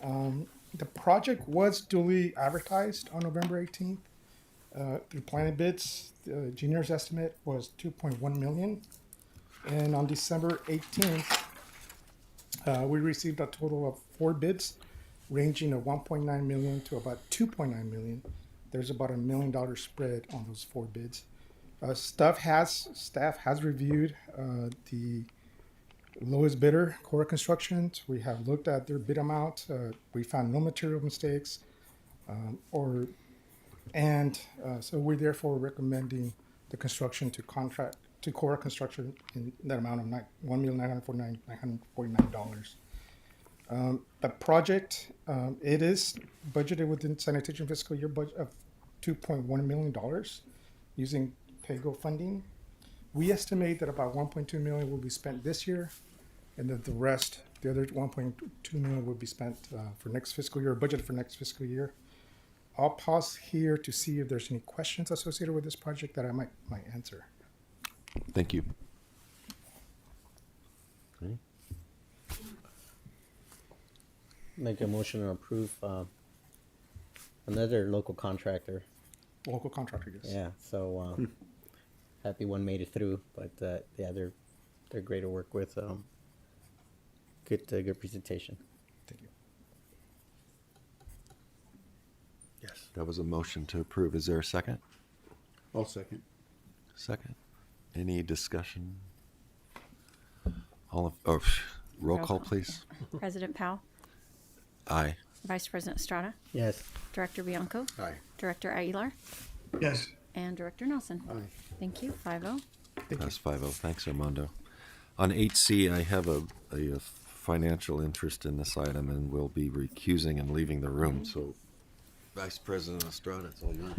The project was duly advertised on November 18th through planning bids. The engineer's estimate was $2.1 million. And on December 18th, we received a total of 4 bids ranging of $1.9 million to about $2.9 million. There's about $1 million spread on those 4 bids. Staff has reviewed the lowest bidder, Cora Construction. We have looked at their bid amount. We found no material mistakes, so we're therefore recommending the construction to contract to Cora Construction in that amount of $1,949,949. The project, it is budgeted within sanitation fiscal year budget of $2.1 million using PAYGO funding. We estimate that about $1.2 million will be spent this year, and that the rest, the other $1.2 million, will be spent for next fiscal year, budgeted for next fiscal year. I'll pause here to see if there's any questions associated with this project that I might answer. Thank you. Okay. Make a motion to approve another local contractor. Local contractor, yes. Yeah, so happy one made it through, but yeah, they're great to work with. Good presentation. Thank you. Yes. That was a motion to approve. Is there a second? I'll second. Second. Any discussion? Roll call, please. President Powell, Aye. Vice President Estrada, Yes. Director Bianco, Aye. Director Aguilar, Yes. and Director Nelson. Aye. Thank you. 5-0. That's 5-0. Thanks, Armando. On 8C, I have a financial interest in this item and will be recusing and leaving the room. So, Vice President Estrada, it's all yours.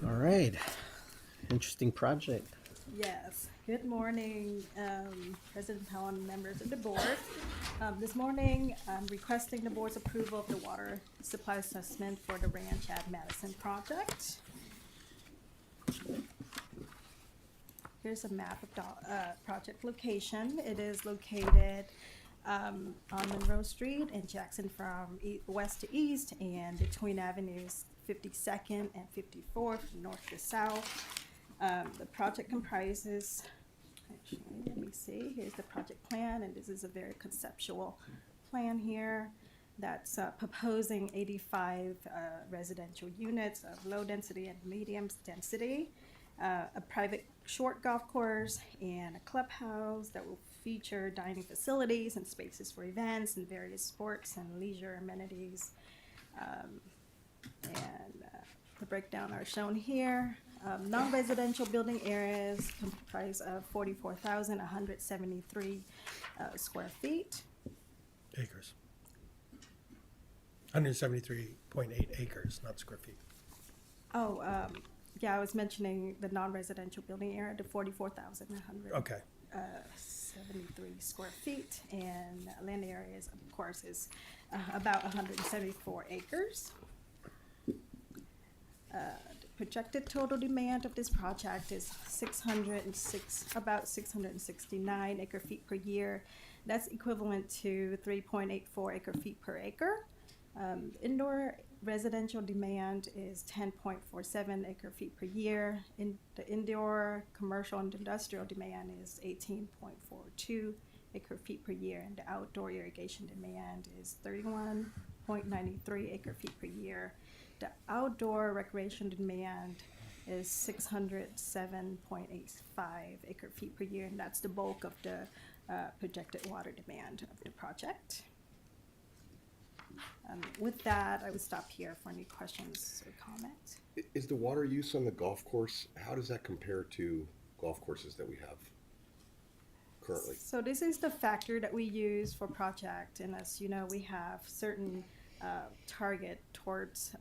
All right. Interesting project. Yes. Good morning, President Powell and members of the board. This morning, I'm requesting the board's approval of the water supply assessment for the Ranch at Madison project. Here's a map of the project location. It is located on Monroe Street in Jackson from west to east and between avenues 52nd and 54th, north to south. The project comprises, actually, let me see, here's the project plan, and this is a very conceptual plan here that's proposing 85 residential units of low density and medium density, a private short golf course, and a clubhouse that will feature dining facilities and spaces for events and various sports and leisure amenities. The breakdown are shown here. Non-residential building areas comprise of 44,173 square feet. Acres. 173.8 acres, not square feet. Oh, yeah, I was mentioning the non-residential building area, the 44,100. Okay. 73 square feet, and land areas, of course, is about 174 acres. The projected total demand of this project is about 669 acre feet per year. That's equivalent to 3.84 acre feet per acre. Indoor residential demand is 10.47 acre feet per year. In the indoor, commercial, and industrial demand is 18.42 acre feet per year, and the outdoor irrigation demand is 31.93 acre feet per year. The outdoor recreation demand is 607.85 acre feet per year, and that's the bulk of the projected water demand of the project. With that, I would stop here for any questions or comments. Is the water use on the golf course, how does that compare to golf courses that we have currently? So this is the factor that we use for project, and as you know, we have certain target towards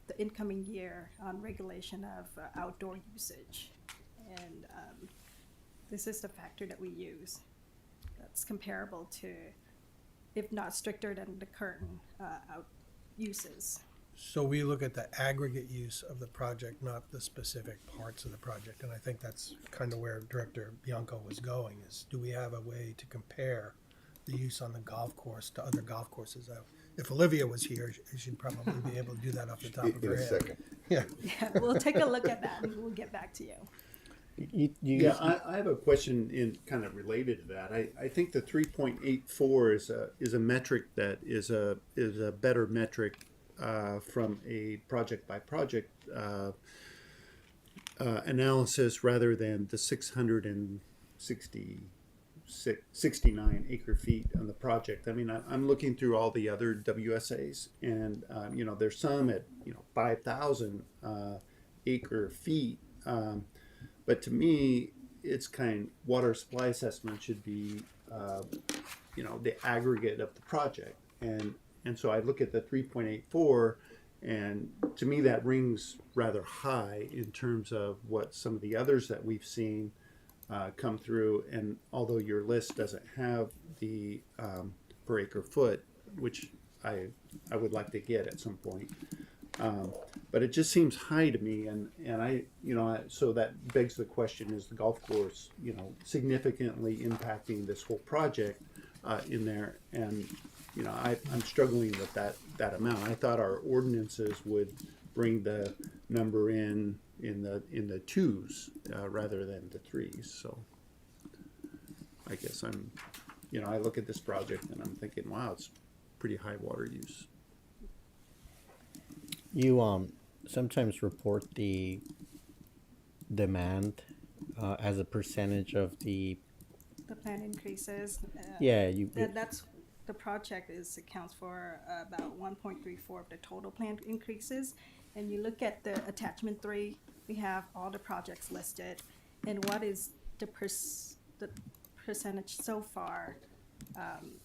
the incoming year on regulation of outdoor usage, and this is the factor that we use. That's comparable to, if not stricter than the current out uses. So we look at the aggregate use of the project, not the specific parts of the project. And I think that's kind of where Director Bianco was going, is do we have a way to compare the use on the golf course to other golf courses? If Olivia was here, she'd probably be able to do that off the top of her head. In a second. Yeah. Yeah, we'll take a look at that and we'll get back to you. Yeah, I have a question in kind of related to that. I think the 3.84 is a metric that is a better metric from a project by project analysis rather than the 669 acre feet on the project. I mean, I'm looking through all the other WSAs, and you know, there's some at 5,000 acre feet. But to me, it's water supply assessment should be, the aggregate of the project. And so I look at the 3.84, and to me that rings rather high in terms of what some of the others that we've seen come through. And although your list doesn't have the per acre foot, which I would like to get at some point. But it just seems high to me, and so that begs the question: is the golf course, significantly impacting this whole project in there? And I'm struggling with that amount. I thought our ordinances would bring the number in the twos rather than the threes. So I guess I look at this project and I'm thinking, wow, it's pretty high water use. You sometimes report the demand as a percentage of the plan increases. That's the project accounts for about 1.34 of the total plan increases. And you look at the attachment 3, we have all the projects listed, and what is the percentage so far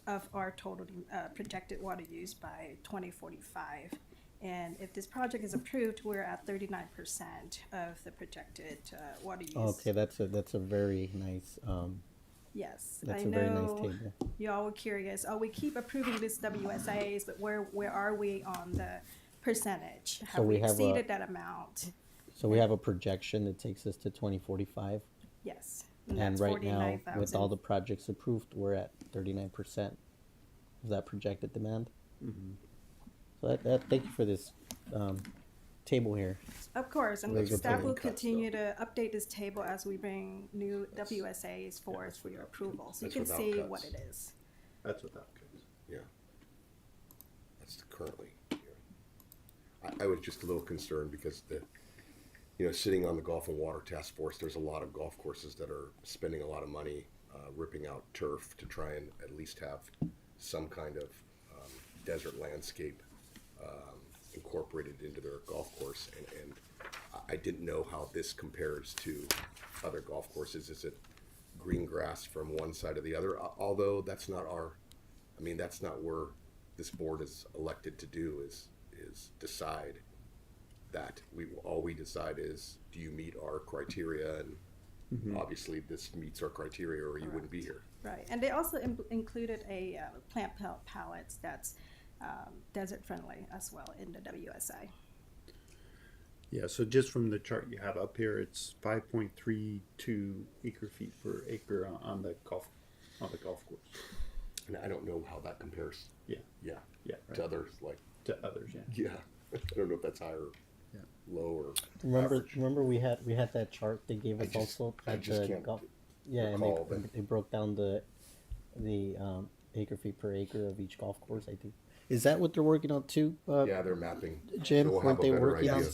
of our total projected water use by 2045. And if this project is approved, we're at 39% of the projected water use. Okay, that's a very nice. Yes, that's I a very nice know table. y'all were curious. Oh, we keep approving these WSAs, but where are we on the percentage? Have we exceeded that amount? So we have a projection that takes us to 2045. Yes, and right now, with all the projects approved, we're at 39% of that projected demand. Mm-hmm. So thank you for this table here. Of course, and Very good staff point. will continue to update this table as we bring new WSAs for your approval, so you can That's see without what cuts. it is. That's without cuts. Yeah. That's currently. I was just a little concerned because sitting on the Golf and Water Task Force, there's a lot of golf courses that are spending a lot of money ripping out turf to try and at least have some kind of desert landscape incorporated into their golf course, and I didn't know how this compares to other golf courses. Is it green grass from one side or the other? Although that's not that's not where this board is elected to do, is decide that. All we decide is, do you meet our criteria, and obviously this meets our criteria or you wouldn't be here. Right, and they also included a plant pallets that's desert friendly as well in the WSA. Yeah, so just from the chart you have up here, it's 5.32 acre feet per acre on the golf course. And I don't know how that compares. Yeah. To others, like to others, yeah. Yeah, I don't know if that's high or Yeah. low or. Remember, average. remember we had that chart they gave us also I at just the can't golf. Yeah, and recall, but- they broke down the acre feet per acre of each golf course. I think is that what they're working on too? Yeah, they're mapping. Jim, So we'll weren't have a they better working on? idea.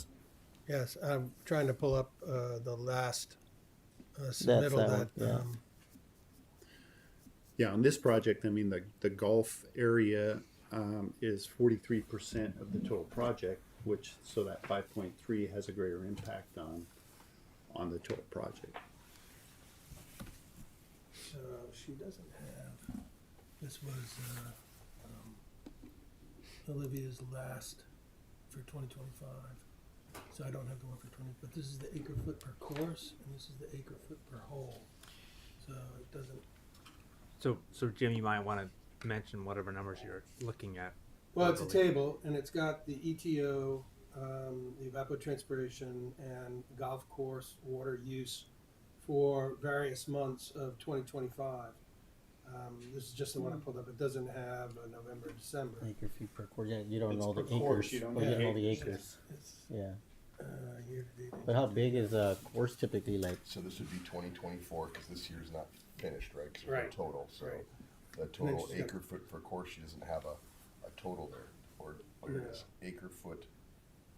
Yes, I'm trying to pull up the last That's submittal that that. one, yeah. Yeah, on this project, I mean, the golf area is 43% of the total project, which, so that 5.3 has a greater impact on the total project. So she doesn't have, this was Olivia's last for 2025. So I don't have the one for 20, but this is the acre foot per course, and this is the acre foot per hole. So it doesn't. So Jim, you might want to mention whatever numbers you're looking at. Well, it's a table, and it's got the ETO, the evapotranspiration, and golf course water use for various months of 2025. This is just the one I pulled up. It doesn't have a November, December. Acre feet per course. Yeah, you don't It's know the per course, acres. you don't Oh, you know don't know the acres. acres. Yeah. Year to date. But how big is a course typically like? So this would be 2024 because this year's not finished, right? 'Cause Right. there's no total. So Right. the then total she's got- acre foot per course, she doesn't have a total there. Or where it is, acre foot.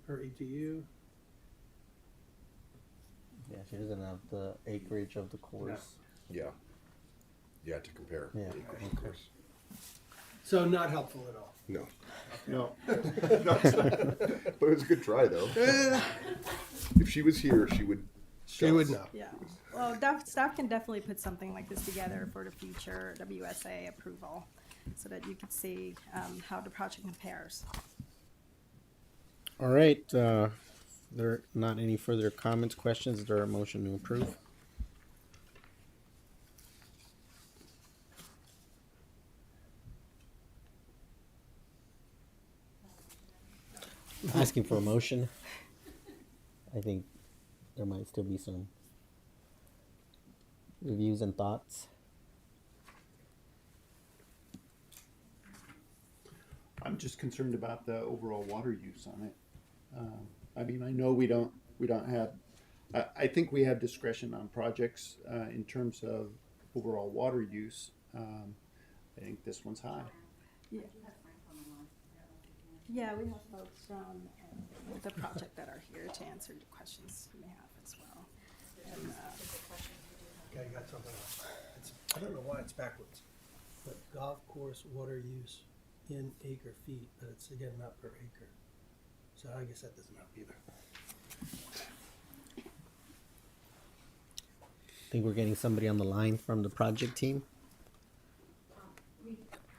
Per ETU. Yeah, she doesn't have the acreage of the course. Yeah. Yeah, to compare. Yeah, Acres, okay. of course. So not helpful at all. No. No. No, it's not. But it was a good try, though. If she was here, she would. She would know. Yeah. Well, staff can definitely put something like this together for the future WSA approval, so that you can see how the project compares. All right. There are not any further comments, questions. Is there a motion to approve? Asking for a motion. I think there might still be some reviews and thoughts. I'm just concerned about the overall water use on it. I mean, I know we don't have, I think we have discretion on projects in terms of overall water use. I think this one's high. Yeah. Yeah, we have folks from the project that are here to answer the questions you may have as well. And, Okay, I got something else. I don't know why it's backwards, but golf course water use in acre feet, but it's again not per acre. So I guess that doesn't help either. I think we're getting somebody on the line from the project team.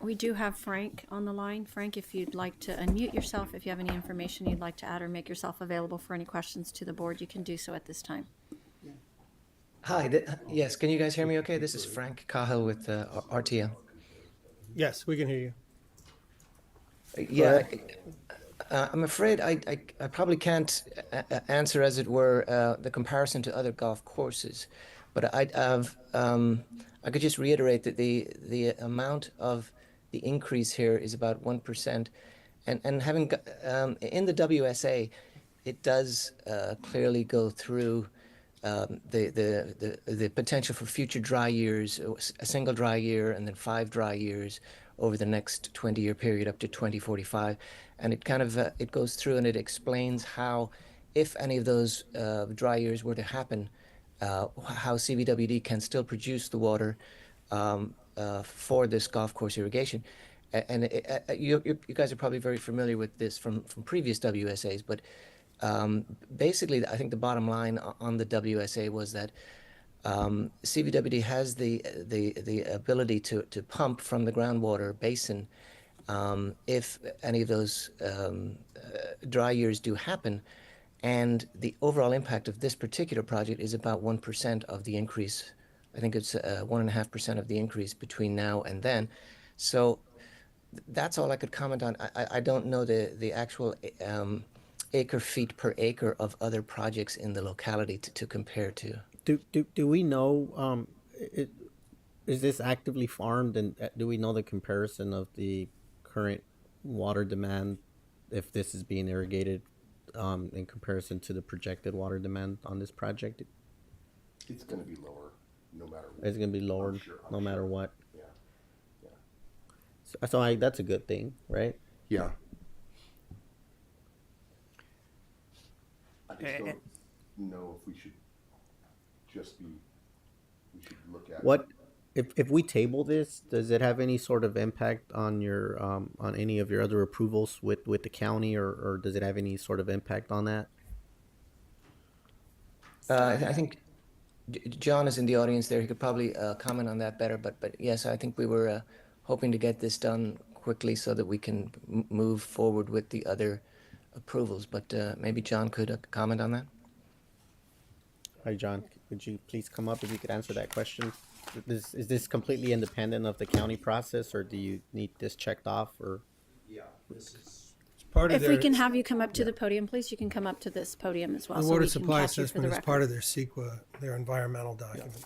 We do have Frank on the line. Frank, if you'd like to unmute yourself, if you have any information you'd like to add or make yourself available for any questions to the board, you can do so at this time. Hi, yes, can you guys hear me okay? This is Frank Cahill with RTL. Yes, we can hear you. Yeah, I'm afraid I probably can't answer, as it were, the comparison to other golf courses, but I could just reiterate that the amount of the increase here is about 1%, and having in the WSA, it does clearly go through the potential for future dry years, a single dry year, and then 5 dry years over the next 20-year period up to 2045, and it kind of it goes through and it explains how, if any of those dry years were to happen, how CVWD can still produce the water for this golf course irrigation. And you guys are probably very familiar with this from previous WSAs, but basically, I think the bottom line on the WSA was that CVWD has the ability to pump from the groundwater basin if any of those dry years do happen. And the overall impact of this particular project is about 1% of the increase. I think it's 1.5% of the increase between now and then. So that's all I could comment on. I don't know the actual acre feet per acre of other projects in the locality to compare to. Do we know, is this actively farmed, and do we know the comparison of the current water demand if this is being irrigated in comparison to the projected water demand on this project? It's gonna be lower, no matter what. It's gonna be lower no matter what. Yeah, yeah. So that's a good thing, right? Yeah. I just don't know if we should we should look at. What if we table this? Does it have any sort of impact on your on any of your other approvals with the county, or does it have any sort of impact on that? I think John is in the audience there. He could probably comment on that better. But yes, I think we were hoping to get this done quickly so that we can move forward with the other approvals. But maybe John could comment on that. Hi, John. Could you please come up if you could answer that question? Is this completely independent of the county process, or do you need this checked off? Or Yeah, this is part of If we their, can have you come up to the podium, please, you can come up to this podium as well. the so water we can supply catch you for assessment the is record. part of their CEQA, their environmental document.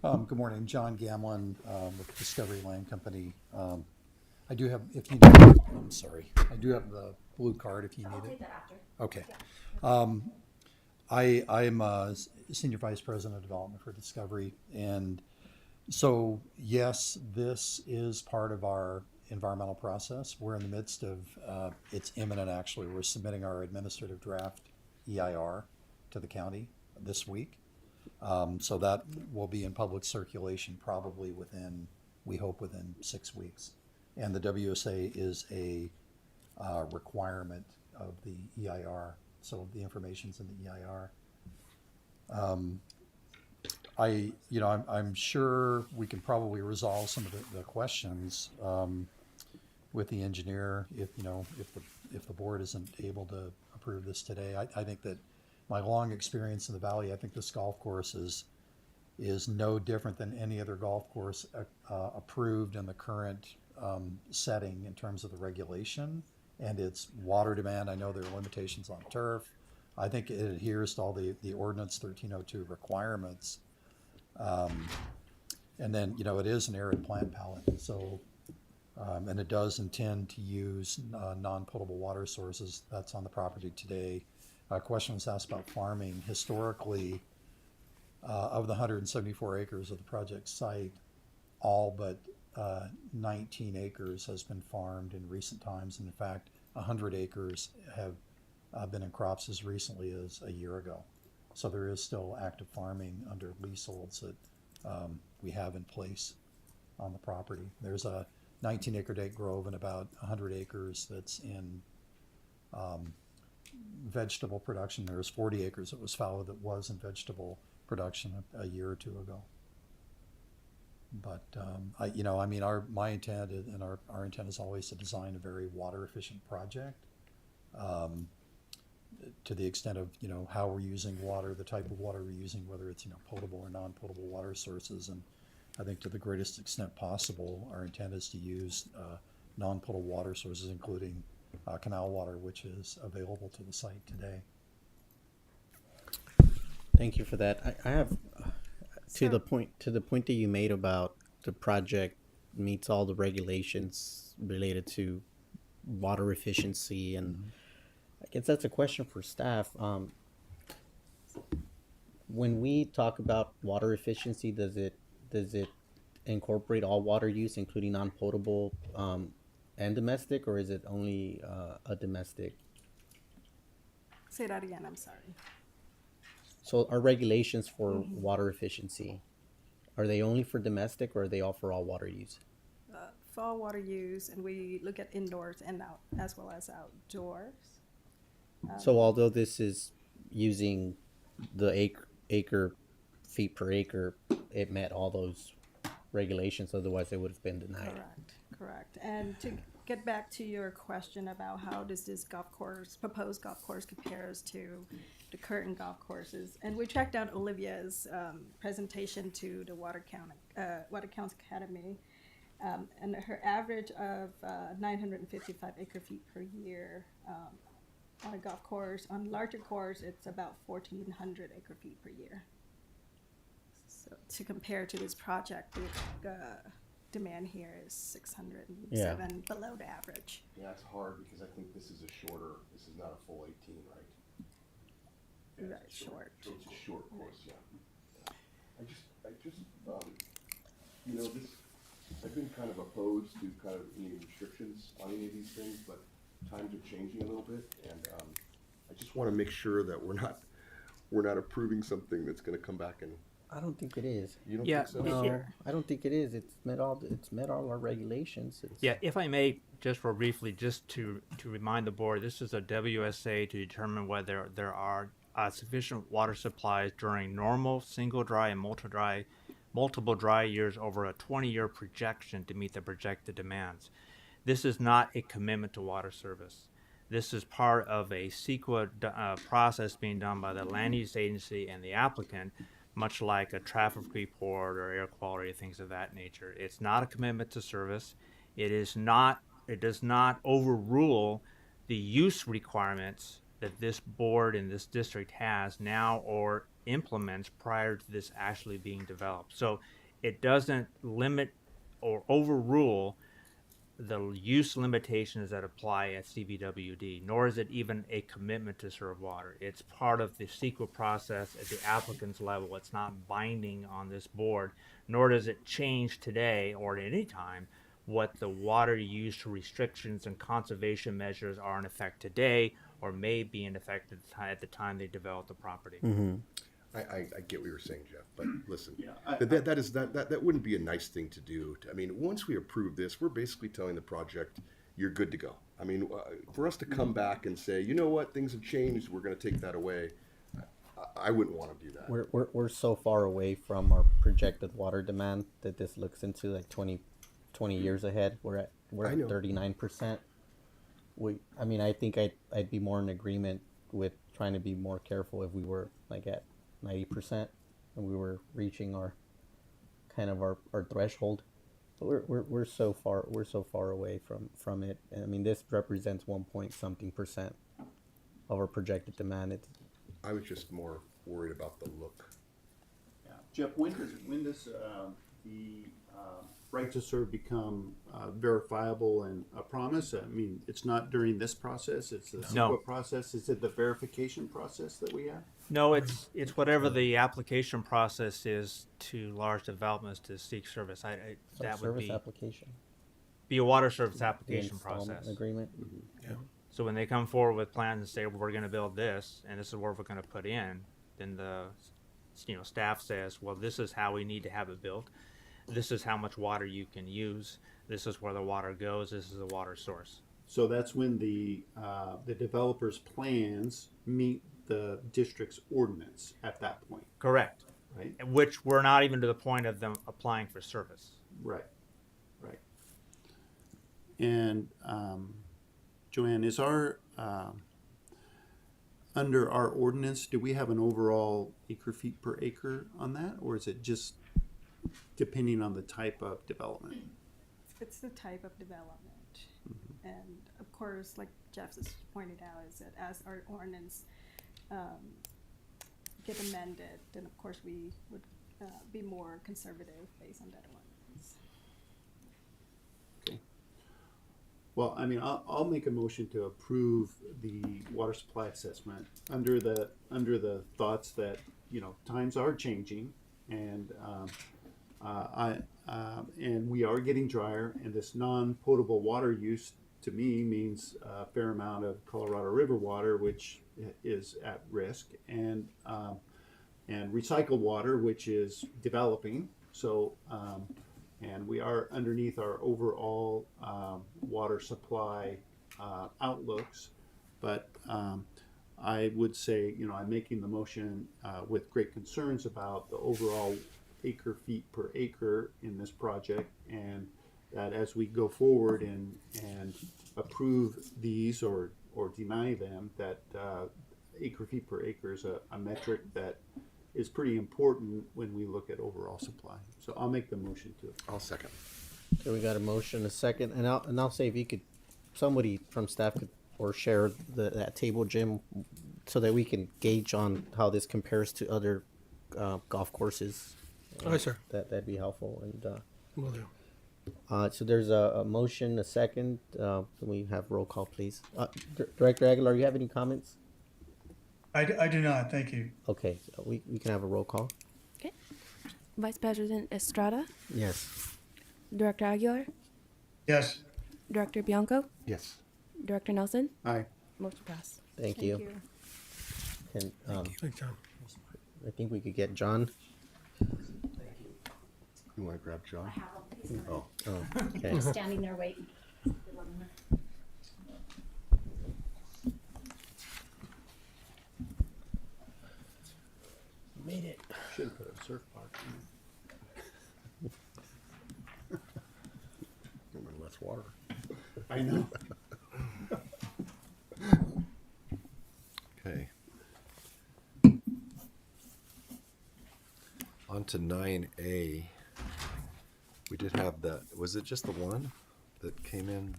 Good morning, John Gamlin with Discovery Land Company. I do have, if you need, I'm sorry, I do have the blue card if you need it. I'll take that after. Okay. I am Senior Vice President of Development for Discovery, and so yes, this is part of our environmental process. We're in the midst of, it's imminent actually, we're submitting our administrative draft EIR to the county this week. So that will be in public circulation probably within, we hope within 6 weeks. And the WSA is a requirement of the EIR, so the information's in the EIR. I'm sure we can probably resolve some of the questions with the engineer if the board isn't able to approve this today. I think that my long experience in the valley, I think this golf course is no different than any other golf course approved in the current setting in terms of the regulation and its water demand. I know there are limitations on turf. I think it adheres to all the Ordinance 1302 requirements. And then, it is an arid plant palette. So, and it does intend to use non-potable water sources. That's on the property today. A question was asked about farming. Historically, of the 174 acres of the project site, all but 19 acres has been farmed in recent times. And in fact, 100 acres have been in crops as recently as a year ago. So there is still active farming under leaseholds that we have in place on the property. There's a 19-acre date grove and about 100 acres that's in vegetable production. There's 40 acres that was fallow that was in vegetable production a year or two ago. But my intent and our intent is always to design a very water efficient project. To the extent of how we're using water, the type of water we're using, whether it's potable or non-potable water sources, and I think to the greatest extent possible, our intent is to use non-potable water sources, including canal water, which is available to the site today. Thank you for that. I have to the point that you made about the project meets all the regulations related to water efficiency, and I guess that's a question for staff. When we talk about water efficiency, does it incorporate all water use, including non-potable and domestic, or is it only a domestic? Say that again, I'm sorry. So our regulations for water efficiency, are they only for domestic, or are they all for all water use? For all water use, and we look at indoors and out as well as outdoors. So although this is using the acre feet per acre, it met all those regulations, otherwise it would have been denied. Correct. And to get back to your question about how does this proposed golf course compares to the current golf courses, and we tracked down Olivia's presentation to the Water Counts Academy, and her average of 955 acre feet per year on a golf course. On larger course, it's about 1,400 acre feet per year. So to compare to this project, demand here is 607 below the average. Yeah, it's hard because I think this is a shorter, this is not a full 18, right? Yeah, Right, it's a short. So it's a short course, yeah. You know, I've been kind of opposed to kind of any restrictions on any of these things, but times are changing a little bit, and I just want to make sure that we're not approving something that's going to come back and. I don't think it is. You don't Yeah, think so? No, I don't think it is. It's met all our regulations. Yeah, if I may, just for briefly, just to remind the board, this is a WSA to determine whether there are sufficient water supplies during normal, single dry, and multiple dry years over a 20-year projection to meet the projected demands. This is not a commitment to water service. This is part of a CEQA process being done by the Land Use Agency and the applicant, much like a traffic report or air quality, things of that nature. It's not a commitment to service. It does not overrule the use requirements that this board in this district has now or implements prior to this actually being developed. So it doesn't limit or overrule the use limitations that apply at CVWD, nor is it even a commitment to serve water. It's part of the CEQA process at the applicant's level. It's not binding on this board, nor does it change today or at any time what the water use restrictions and conservation measures are in effect today or may be in effect at the time they develop the property. Mm-hmm. I get what you're saying, Jeff, but listen, Yeah, that wouldn't be a nice thing to do. I mean, once we approve this, we're basically telling the project, you're good to go. I mean, for us to come back and say, you know what, things have changed, we're going to take that away, I wouldn't want to do that. We're so far away from our projected water demand that this looks into like 20 years ahead. We're at 39%. I think I'd be more in agreement with trying to be more careful if we were like at 90% and we were reaching our threshold. But we're so far away from it. And I mean, this represents 1 point something percent of our projected demand. I was just more worried about the look. Yeah. Jeff, when does the right to serve become verifiable and a promise? I mean, it's not during this process, it's the CEQA process. Is it the verification process that we have? No, it's whatever the application process is to large developments to seek service. That would service application. Be a water service The application installment process. agreement. Yeah. So when they come forward with plans and say, well, we're going to build this, and this is what we're going to put in, then the staff says, well, this is how we need to have it built. This is how much water you can use. This is where the water goes. This is the water source. So that's when the developer's plans meet the district's ordinance at that point. Correct. Right. Which we're not even to the point of them applying for service. Right. And Joanne, is our under our ordinance, do we have an overall acre feet per acre on that, or is it just depending on the type of development? It's the type of development. And of course, like Jeff has pointed out, is that as our ordinance get amended, then of course we would be more conservative based on that ordinance. Okay. Well, I mean, I'll make a motion to approve the water supply assessment under the thoughts that, times are changing, and and we are getting drier, and this non-potable water use to me means a fair amount of Colorado River water, which is at risk, and recycled water, which is developing. So, and we are underneath our overall water supply outlooks, but I would say, I'm making the motion with great concerns about the overall acre feet per acre in this project, and that as we go forward and approve these or deny them, that acre feet per acre is a metric that is pretty important when we look at overall supply. So I'll make the motion to it. I'll second. Okay, we got a motion, a second, and I'll say if you could, somebody from staff could or share that table, Jim, so that we can gauge on how this compares to other golf courses. Hi, sir. That'd be helpful, and Will do. So there's a motion, a second. Can we have roll call, please? Director Aguilar, you have any comments? I do not, thank you. Okay, so we can have a roll call. Okay. Vice President Estrada, Yes. Director Aguilar, Yes. Director Bianco, Yes. Director Nelson. Aye. Motion passed. Thank you. And Thanks, John. I think we could get John. You want to grab John? Oh, okay. He's standing there waiting. Made it. Should have put a surf park. Less water. I know. Okay. On to 9A. We did have the, was it just the one that came in?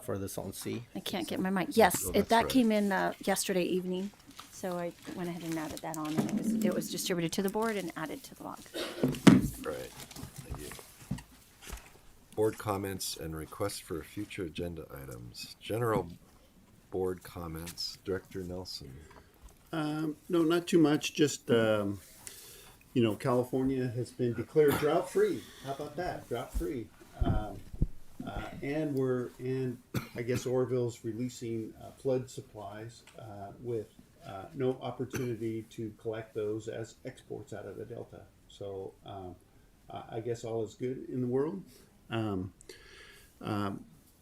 For the Salton Sea. I can't get my mic. Yes, Oh, that's that right. came in yesterday evening, so I went ahead and added that on, and it was distributed to the board and added to the log. Right. Thank you. Board comments and requests for future agenda items. General board comments. Director Nelson. No, not too much. Just, California has been declared drought free. How about that? Drought free. And I guess Oroville's releasing flood supplies with no opportunity to collect those as exports out of the Delta. So I guess all is good in the world.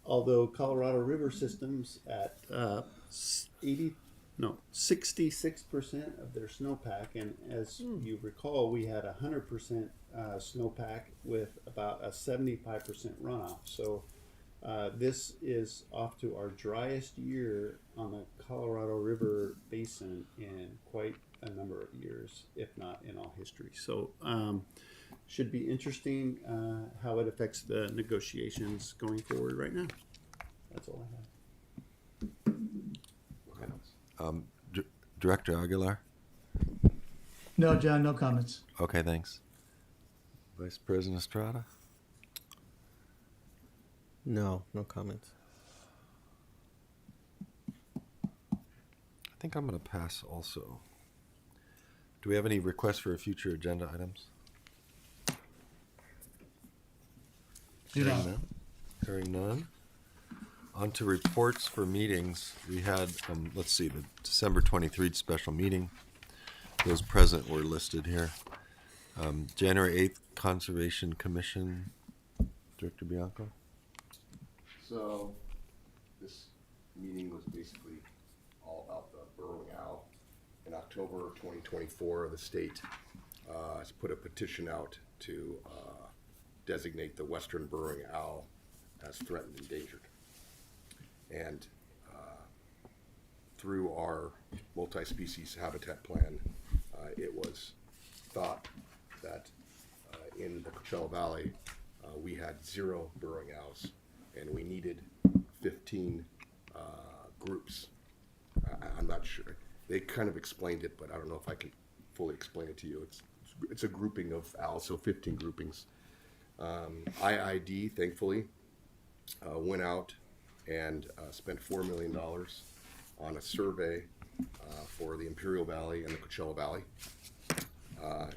Although Colorado River systems at 66% of their snowpack, and as you recall, we had 100% snowpack with about a 75% runoff. So this is off to our driest year on the Colorado River basin in quite a number of years, if not in all history. So should be interesting how it affects the negotiations going forward right now. That's all I have. Director Aguilar. No, John, no comments. Okay, thanks. Vice President Estrada. No comments. I think I'm going to pass also. Do we have any requests for future agenda items? Do not. None. Hearing none. On to reports for meetings. We had, let's see, the December 23rd special meeting. Those present were listed here. January 8th Conservation Commission. Director Bianco. So this meeting was basically all about the burrowing owl. In October of 2024, the state has put a petition out to designate the western burrowing owl as threatened and endangered. And through our multi-species habitat plan, it was thought that in the Coachella Valley we had 0 burrowing owls, and we needed 15 groups. I'm not sure. They kind of explained it, but I don't know if I can fully explain it to you. It's a grouping of owls, so 15 groupings. IID, thankfully, went out and spent $4 million on a survey for the Imperial Valley and the Coachella Valley.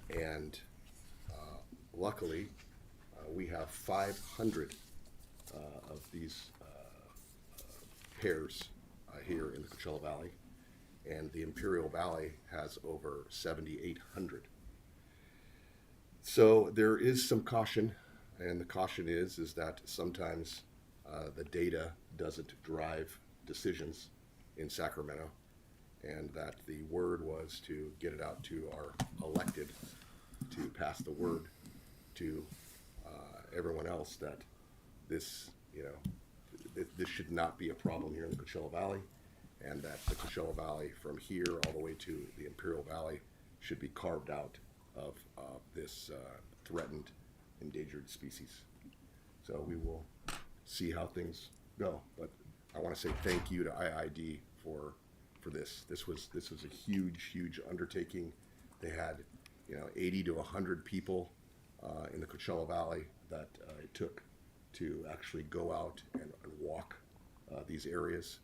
And luckily, we have 500 of these pairs here in the Coachella Valley, and the Imperial Valley has over 7,800. So there is some caution, and the caution is that sometimes the data doesn't drive decisions in Sacramento, and that the word was to get it out to our elected to pass the word to everyone else that this, this should not be a problem here in the Coachella Valley, and that the Coachella Valley from here all the way to the Imperial Valley should be carved out of this threatened endangered species. So we will see how things go, but I want to say thank you to IID for this. This was a huge undertaking. They had 80 to 100 people in the Coachella Valley that it took to actually go out and walk these areas.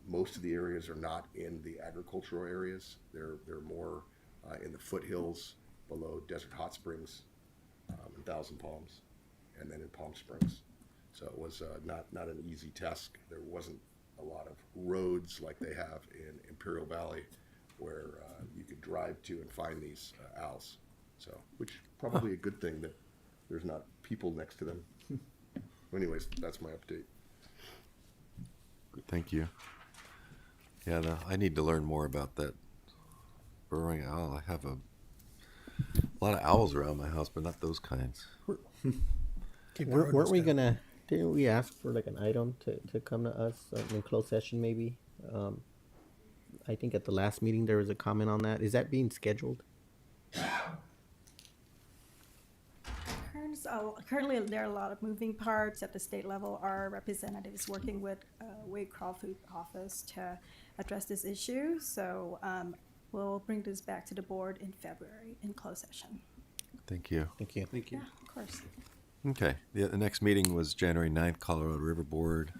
Most of the areas are not in the agricultural areas. They're more in the foothills below Desert Hot Springs and Thousand Palms, and then in Palm Springs. So it was not an easy task. There wasn't a lot of roads like they have in Imperial Valley, where you could drive to and find these owls. So, which probably a good thing that there's not people next to them. Anyways, that's my update. Thank you. Yeah, no, I need to learn more about that burrowing owl. I have a lot of owls around my house, but not those kinds. Weren't we gonna? Didn't we ask for like an item to come to us in closed session maybe? I think at the last meeting there was a comment on that. Is that being scheduled? Currently, there are a lot of moving parts at the state level. Our representative is working with Waycross Food Office to address this issue. So we'll bring this back to the board in February in closed session. Thank you. Thank you. Thank you. Yeah, of course. Okay. The next meeting was January 9th, Colorado River Board.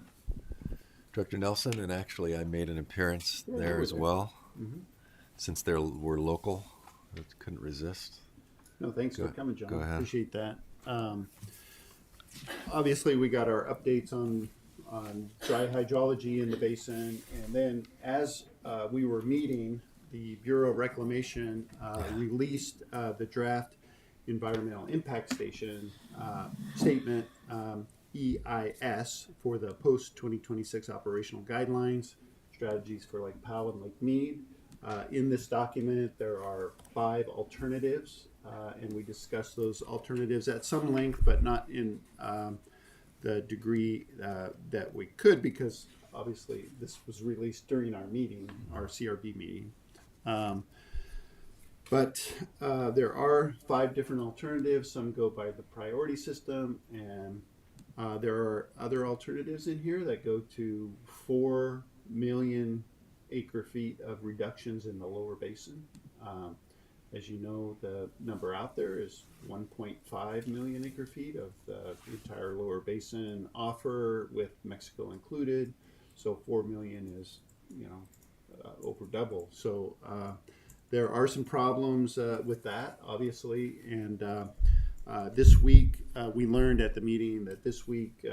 Director Nelson, and actually I made an appearance there as well. Mm-hmm. Since we're local, I couldn't resist. No, thanks for coming, John. Go ahead. Appreciate that. Obviously, we got our updates on dry hydrology in the basin, and then as we were meeting, the Bureau of Reclamation released the draft Environmental Impact Statement EIS for the post-2026 operational guidelines, strategies for Lake Powell and Lake Mead. In this document, there are 5 alternatives, and we discussed those alternatives at some length, but not in the degree that we could, because obviously this was released during our meeting, our CRB meeting. But there are 5 different alternatives. Some go by the priority system, and there are other alternatives in here that go to 4 million acre feet of reductions in the lower basin. As you know, the number out there is 1.5 million acre feet of the entire lower basin offer, with Mexico included. So 4 million is, over double. So there are some problems with that, obviously. And this week, we learned at the meeting that this week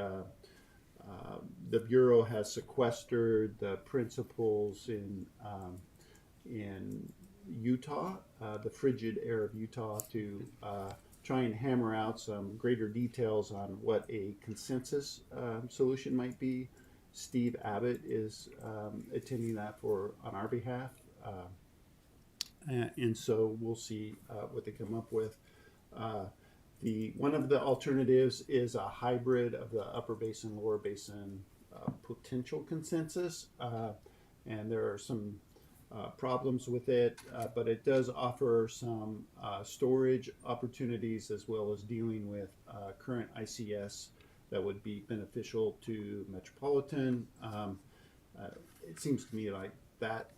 the Bureau has sequestered the principals in Utah, the frigid air of Utah, to try and hammer out some greater details on what a consensus solution might be. Steve Abbott is attending that on our behalf. And so we'll see what they come up with. One of the alternatives is a hybrid of the upper basin, lower basin potential consensus, and there are some problems with it, but it does offer some storage opportunities, as well as dealing with current ICS that would be beneficial to Metropolitan. It seems to me like that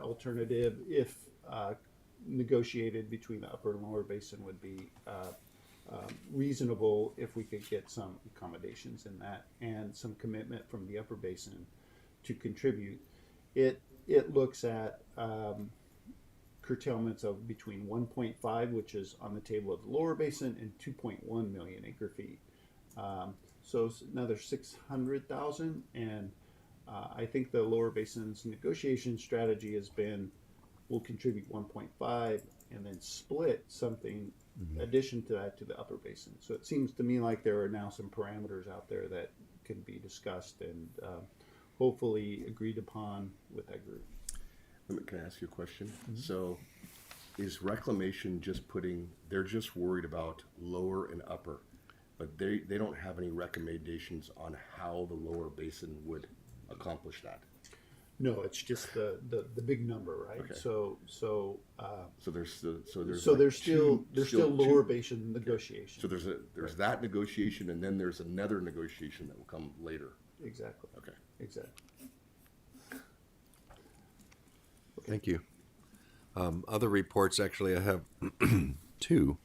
alternative, if negotiated between the upper and lower basin, would be reasonable if we could get some accommodations in that and some commitment from the upper basin to contribute. It looks at curtailments of between 1.5, which is on the table of the lower basin, and 2.1 million acre feet. So it's another 600,000, and I think the lower basin's negotiation strategy has been, we'll contribute 1.5 and then split something addition to that to the upper basin. So it seems to me like there are now some parameters out there that can be discussed and hopefully agreed upon with that group. Can I ask you a question? So is Reclamation they're just worried about lower and upper, but they don't have any recommendations on how the lower basin would accomplish that? No, it's just the big number, right? Okay. So there's still lower basin negotiation. So there's that negotiation, and then there's another negotiation that will come later. Exactly. Okay. Exactly. Thank you. Other reports, actually, I have 2.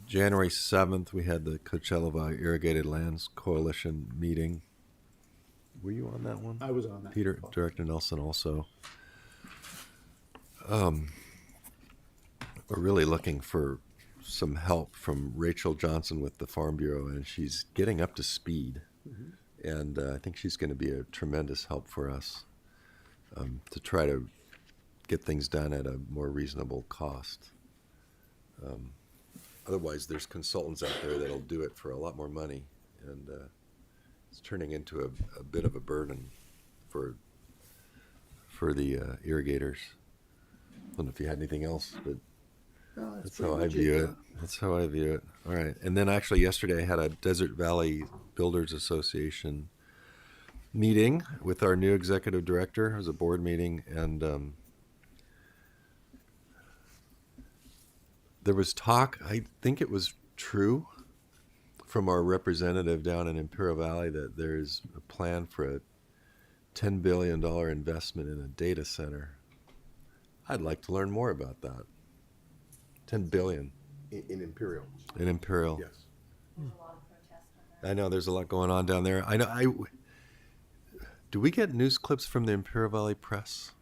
January 7th, we had the Coachella Valley Irrigated Lands Coalition meeting. Were you on that one? I was on that. Peter, Director Nelson also. We're really looking for some help from Rachel Johnson with the Farm Bureau, and she's getting up to speed. And I think she's going to be a tremendous help for us to try to get things done at a more reasonable cost. Otherwise, there's consultants out there that'll do it for a lot more money, and it's turning into a bit of a burden for the irrigators. I don't know if you had anything else, but that's how I view it. That's how I view it. All right. And then actually yesterday I had a Desert Valley Builders Association meeting with our new executive director. It was a board meeting, and there was talk, I think it was true, from our representative down in Imperial Valley that there's a plan for a $10 billion investment in a data center. I'd like to learn more about that. 10 billion. In Imperial. In Imperial. Yes. I know there's a lot going on down there. Do we get news clips from the Imperial Valley Press?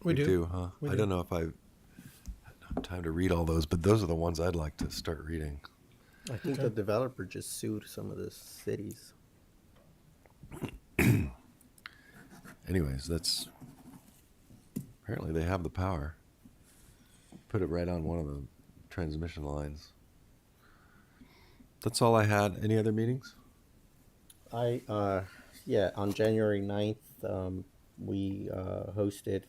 We do. Huh? We I do. don't know if I have time to read all those, but those are the ones I'd like to start reading. I think the developer just sued some of the cities. Anyways, that's apparently they have the power. Put it right on one of the transmission lines. That's all I had. Any other meetings? Yeah, on January 9th, we hosted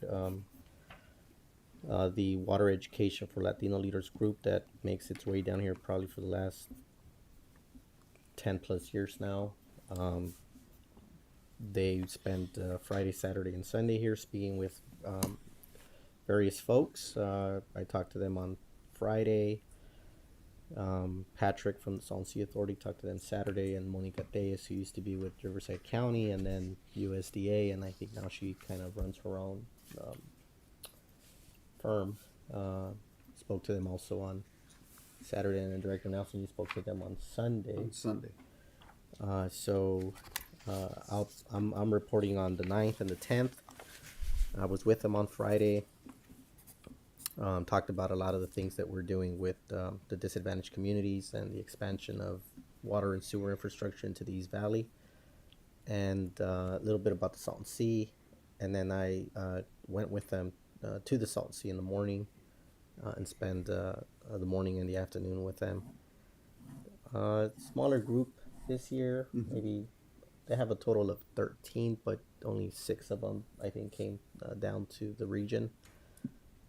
the Water Education for Latino Leaders group that makes its way down here probably for the last 10 plus years now. They spent Friday, Saturday, and Sunday here speaking with various folks. I talked to them on Friday. Patrick from the Salton Sea Authority talked to them Saturday, and Monica Tejas, who used to be with Riverside County and then USDA, and I think now she kind of runs her own firm. Spoke to them also on Saturday, and then Director Nelson, you spoke to them on Sunday. I'm reporting on the 9th and the 10th. I was with them on Friday. Talked about a lot of the things that we're doing with the disadvantaged communities and the expansion of water and sewer infrastructure into the East Valley, and a little bit about the Salton Sea. And then I went with them to the Salton Sea in the morning and spend the morning and the afternoon with them. Smaller group this year, maybe they have a total of 13, but only 6 of them I think came down to the region.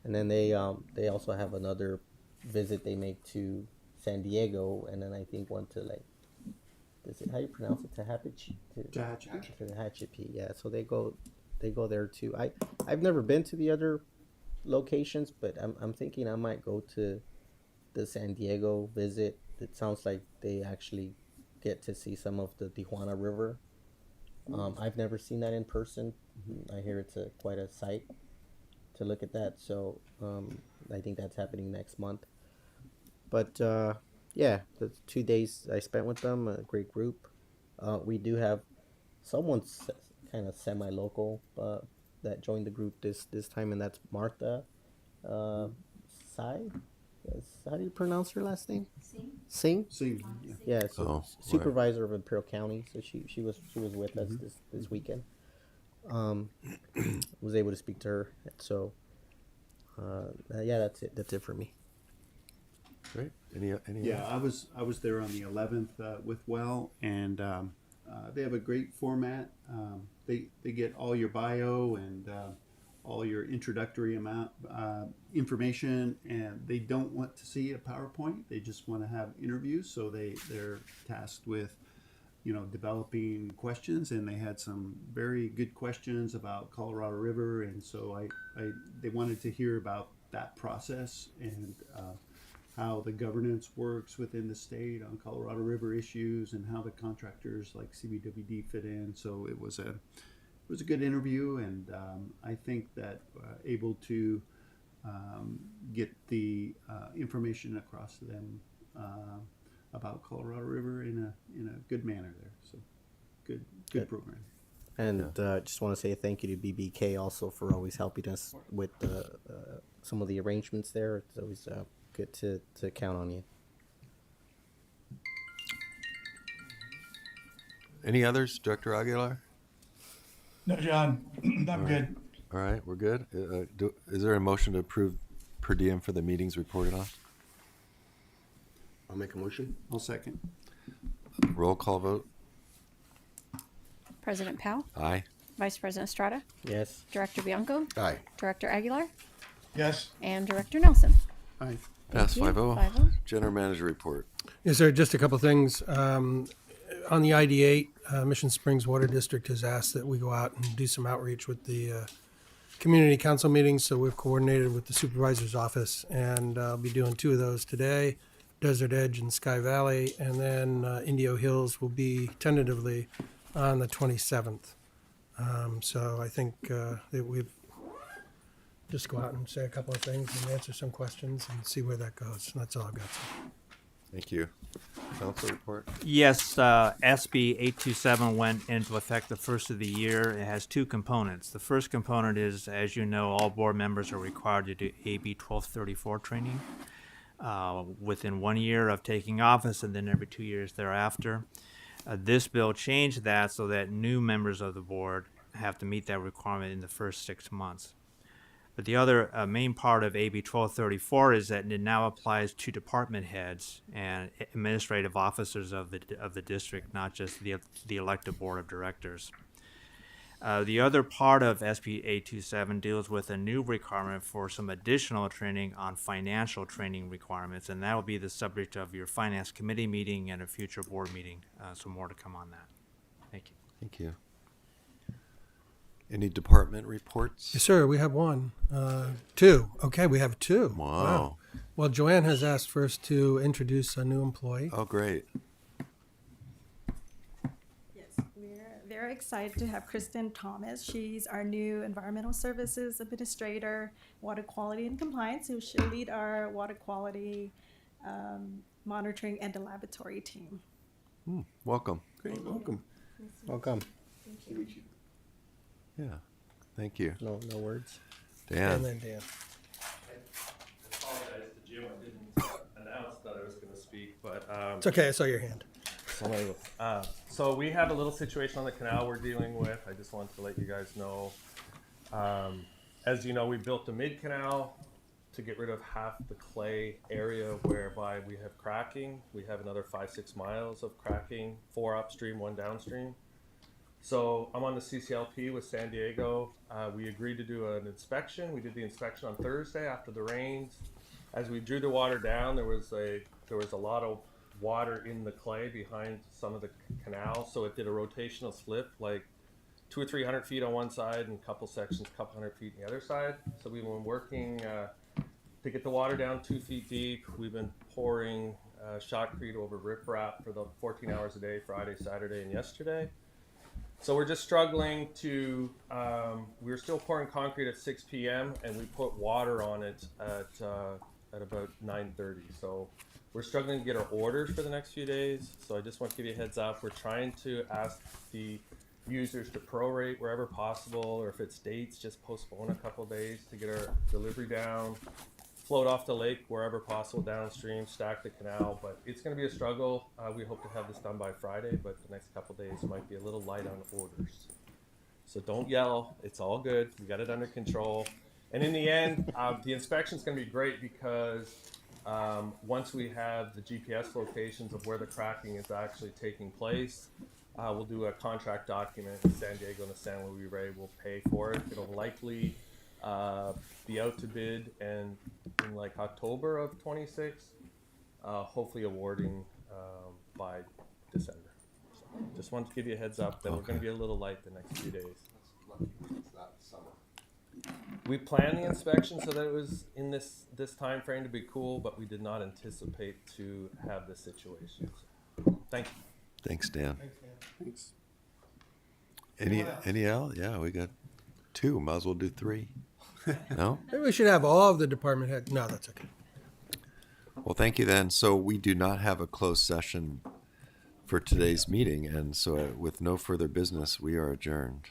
And then they also have another visit they make to San Diego, and then I think one to is it how you pronounce it? Tehachapi. Yeah. So they go there too. I've never been to the other locations, but I'm thinking I might go to the San Diego visit. It sounds like they actually get to see some of the Tijuana River. I've never seen that in person. I hear it's quite a sight to look at that. So I think that's happening next month. But yeah, the 2 days I spent with them, a great group. We do have someone kind of semi-local that joined the group this time, and that's Martha Sai. How do you pronounce her last name? Singh. Yeah. So supervisor of Imperial County. So she was with us this weekend. Was able to speak to her. So yeah, that's it for me. Great. Any Yeah, I was there on the 11th with Well, and they have a great format. They get all your bio and all your introductory information, and they don't want to see a PowerPoint. They just want to have interviews. So they're tasked with, developing questions, and they had some very good questions about Colorado River, and so they wanted to hear about that process and how the governance works within the state on Colorado River issues, and how the contractors like CBWD fit in. So it was a good interview, and I think that able to get the information across to them about Colorado River in a good manner there. So good program. And just want to say thank you to BBK also for always helping us with some of the arrangements there. It's always good to count on you. Any others, Director Aguilar? No, John, I'm good. All right, we're good. Is there a motion to approve per diem for the meetings reported on? I'll make a motion. I'll second. Roll call vote. President Powell, Aye. Vice President Estrada, Yes. Director Bianco, Aye. Director Aguilar, Yes. and Director Nelson. Aye. Pass Thank you. 5-0. 5-0. General Manager report. Yes, sir. Just a couple things. On the ID8, Mission Springs Water District has asked that we go out and do some outreach with the community council meetings. So we've coordinated with the supervisor's office, and I'll be doing 2 of those today. Desert Edge and Sky Valley, and then Indio Hills will be tentatively on the 27th. So I think that we've just go out and say a couple of things and answer some questions and see where that goes. That's all I've got. Thank you. Council report. Yes, SB 827 went into effect the first of the year. It has 2 components. The first component is, as you know, all board members are required to do AB 1234 training within 1 year of taking office, and then every 2 years thereafter. This bill changed that so that new members of the board have to meet that requirement in the first 6 months. But the other main part of AB 1234 is that it now applies to department heads and administrative officers of the district, not just the elected board of directors. The other part of SB 827 deals with a new requirement for some additional training on financial training requirements, and that will be the subject of your finance committee meeting and a future board meeting. So more to come on that. Thank you. Thank you. Any department reports? Yes, sir. We have 1. 2. Okay, we have 2. Wow. Well, Joanne has asked for us to introduce a new employee. Oh, great. Yes, we're very excited to have Kristen Thomas. She's our new Environmental Services Administrator, Water Quality and Compliance, who should lead our water quality monitoring and the laboratory team. Welcome. Great. Welcome. Welcome. Thank you. Yeah. Thank you. No words. Dan. And then Dan. I apologize to Jim. I didn't announce that I was going to speak, but It's okay. I saw your hand. So we have a little situation on the canal we're dealing with. I just wanted to let you guys know. As you know, we built a mid canal to get rid of half the clay area whereby we have cracking. We have another 5-6 miles of cracking, 4 upstream, 1 downstream. So I'm on the CCLP with San Diego. We agreed to do an inspection. We did the inspection on Thursday after the rains. As we drew the water down, there was a lot of water in the clay behind some of the canal. So it did a rotational slip, like 200 or 300 feet on one side and a couple sections, a couple hundred feet on the other side. So we've been working to get the water down 2 feet deep. We've been pouring shotcrete over riprap for the 14 hours a day, Friday, Saturday, and yesterday. So we're just struggling to, we were still pouring concrete at 6 p.m. and we put water on it at about 9:30. So we're struggling to get our orders for the next few days. So I just want to give you a heads up. We're trying to ask the users to prorate wherever possible, or if it's dates, just postpone a couple of days to get our delivery down, float off the lake wherever possible downstream, stack the canal. But it's going to be a struggle. We hope to have this done by Friday, but the next couple of days might be a little light on orders. So don't yell. It's all good. We got it under control. And in the end, the inspection is going to be great because once we have the GPS locations of where the cracking is actually taking place, we'll do a contract document. San Diego and the San Luis Rey will pay for it. It'll likely be out to bid and in like October of 26, hopefully awarding by December. So just wanted to give you a heads up that we're going to be a little light the next few days. It's not summer. We planned the inspection so that it was in this time frame to be cool, but we did not anticipate to have this situation. So, thank you. Thanks, Dan. Thanks. Any Al? Yeah, we got 2. Might as well do 3. No? Maybe we should have all of the department heads. No, that's okay. Well, thank you then. So we do not have a closed session for today's meeting, and so with no further business, we are adjourned.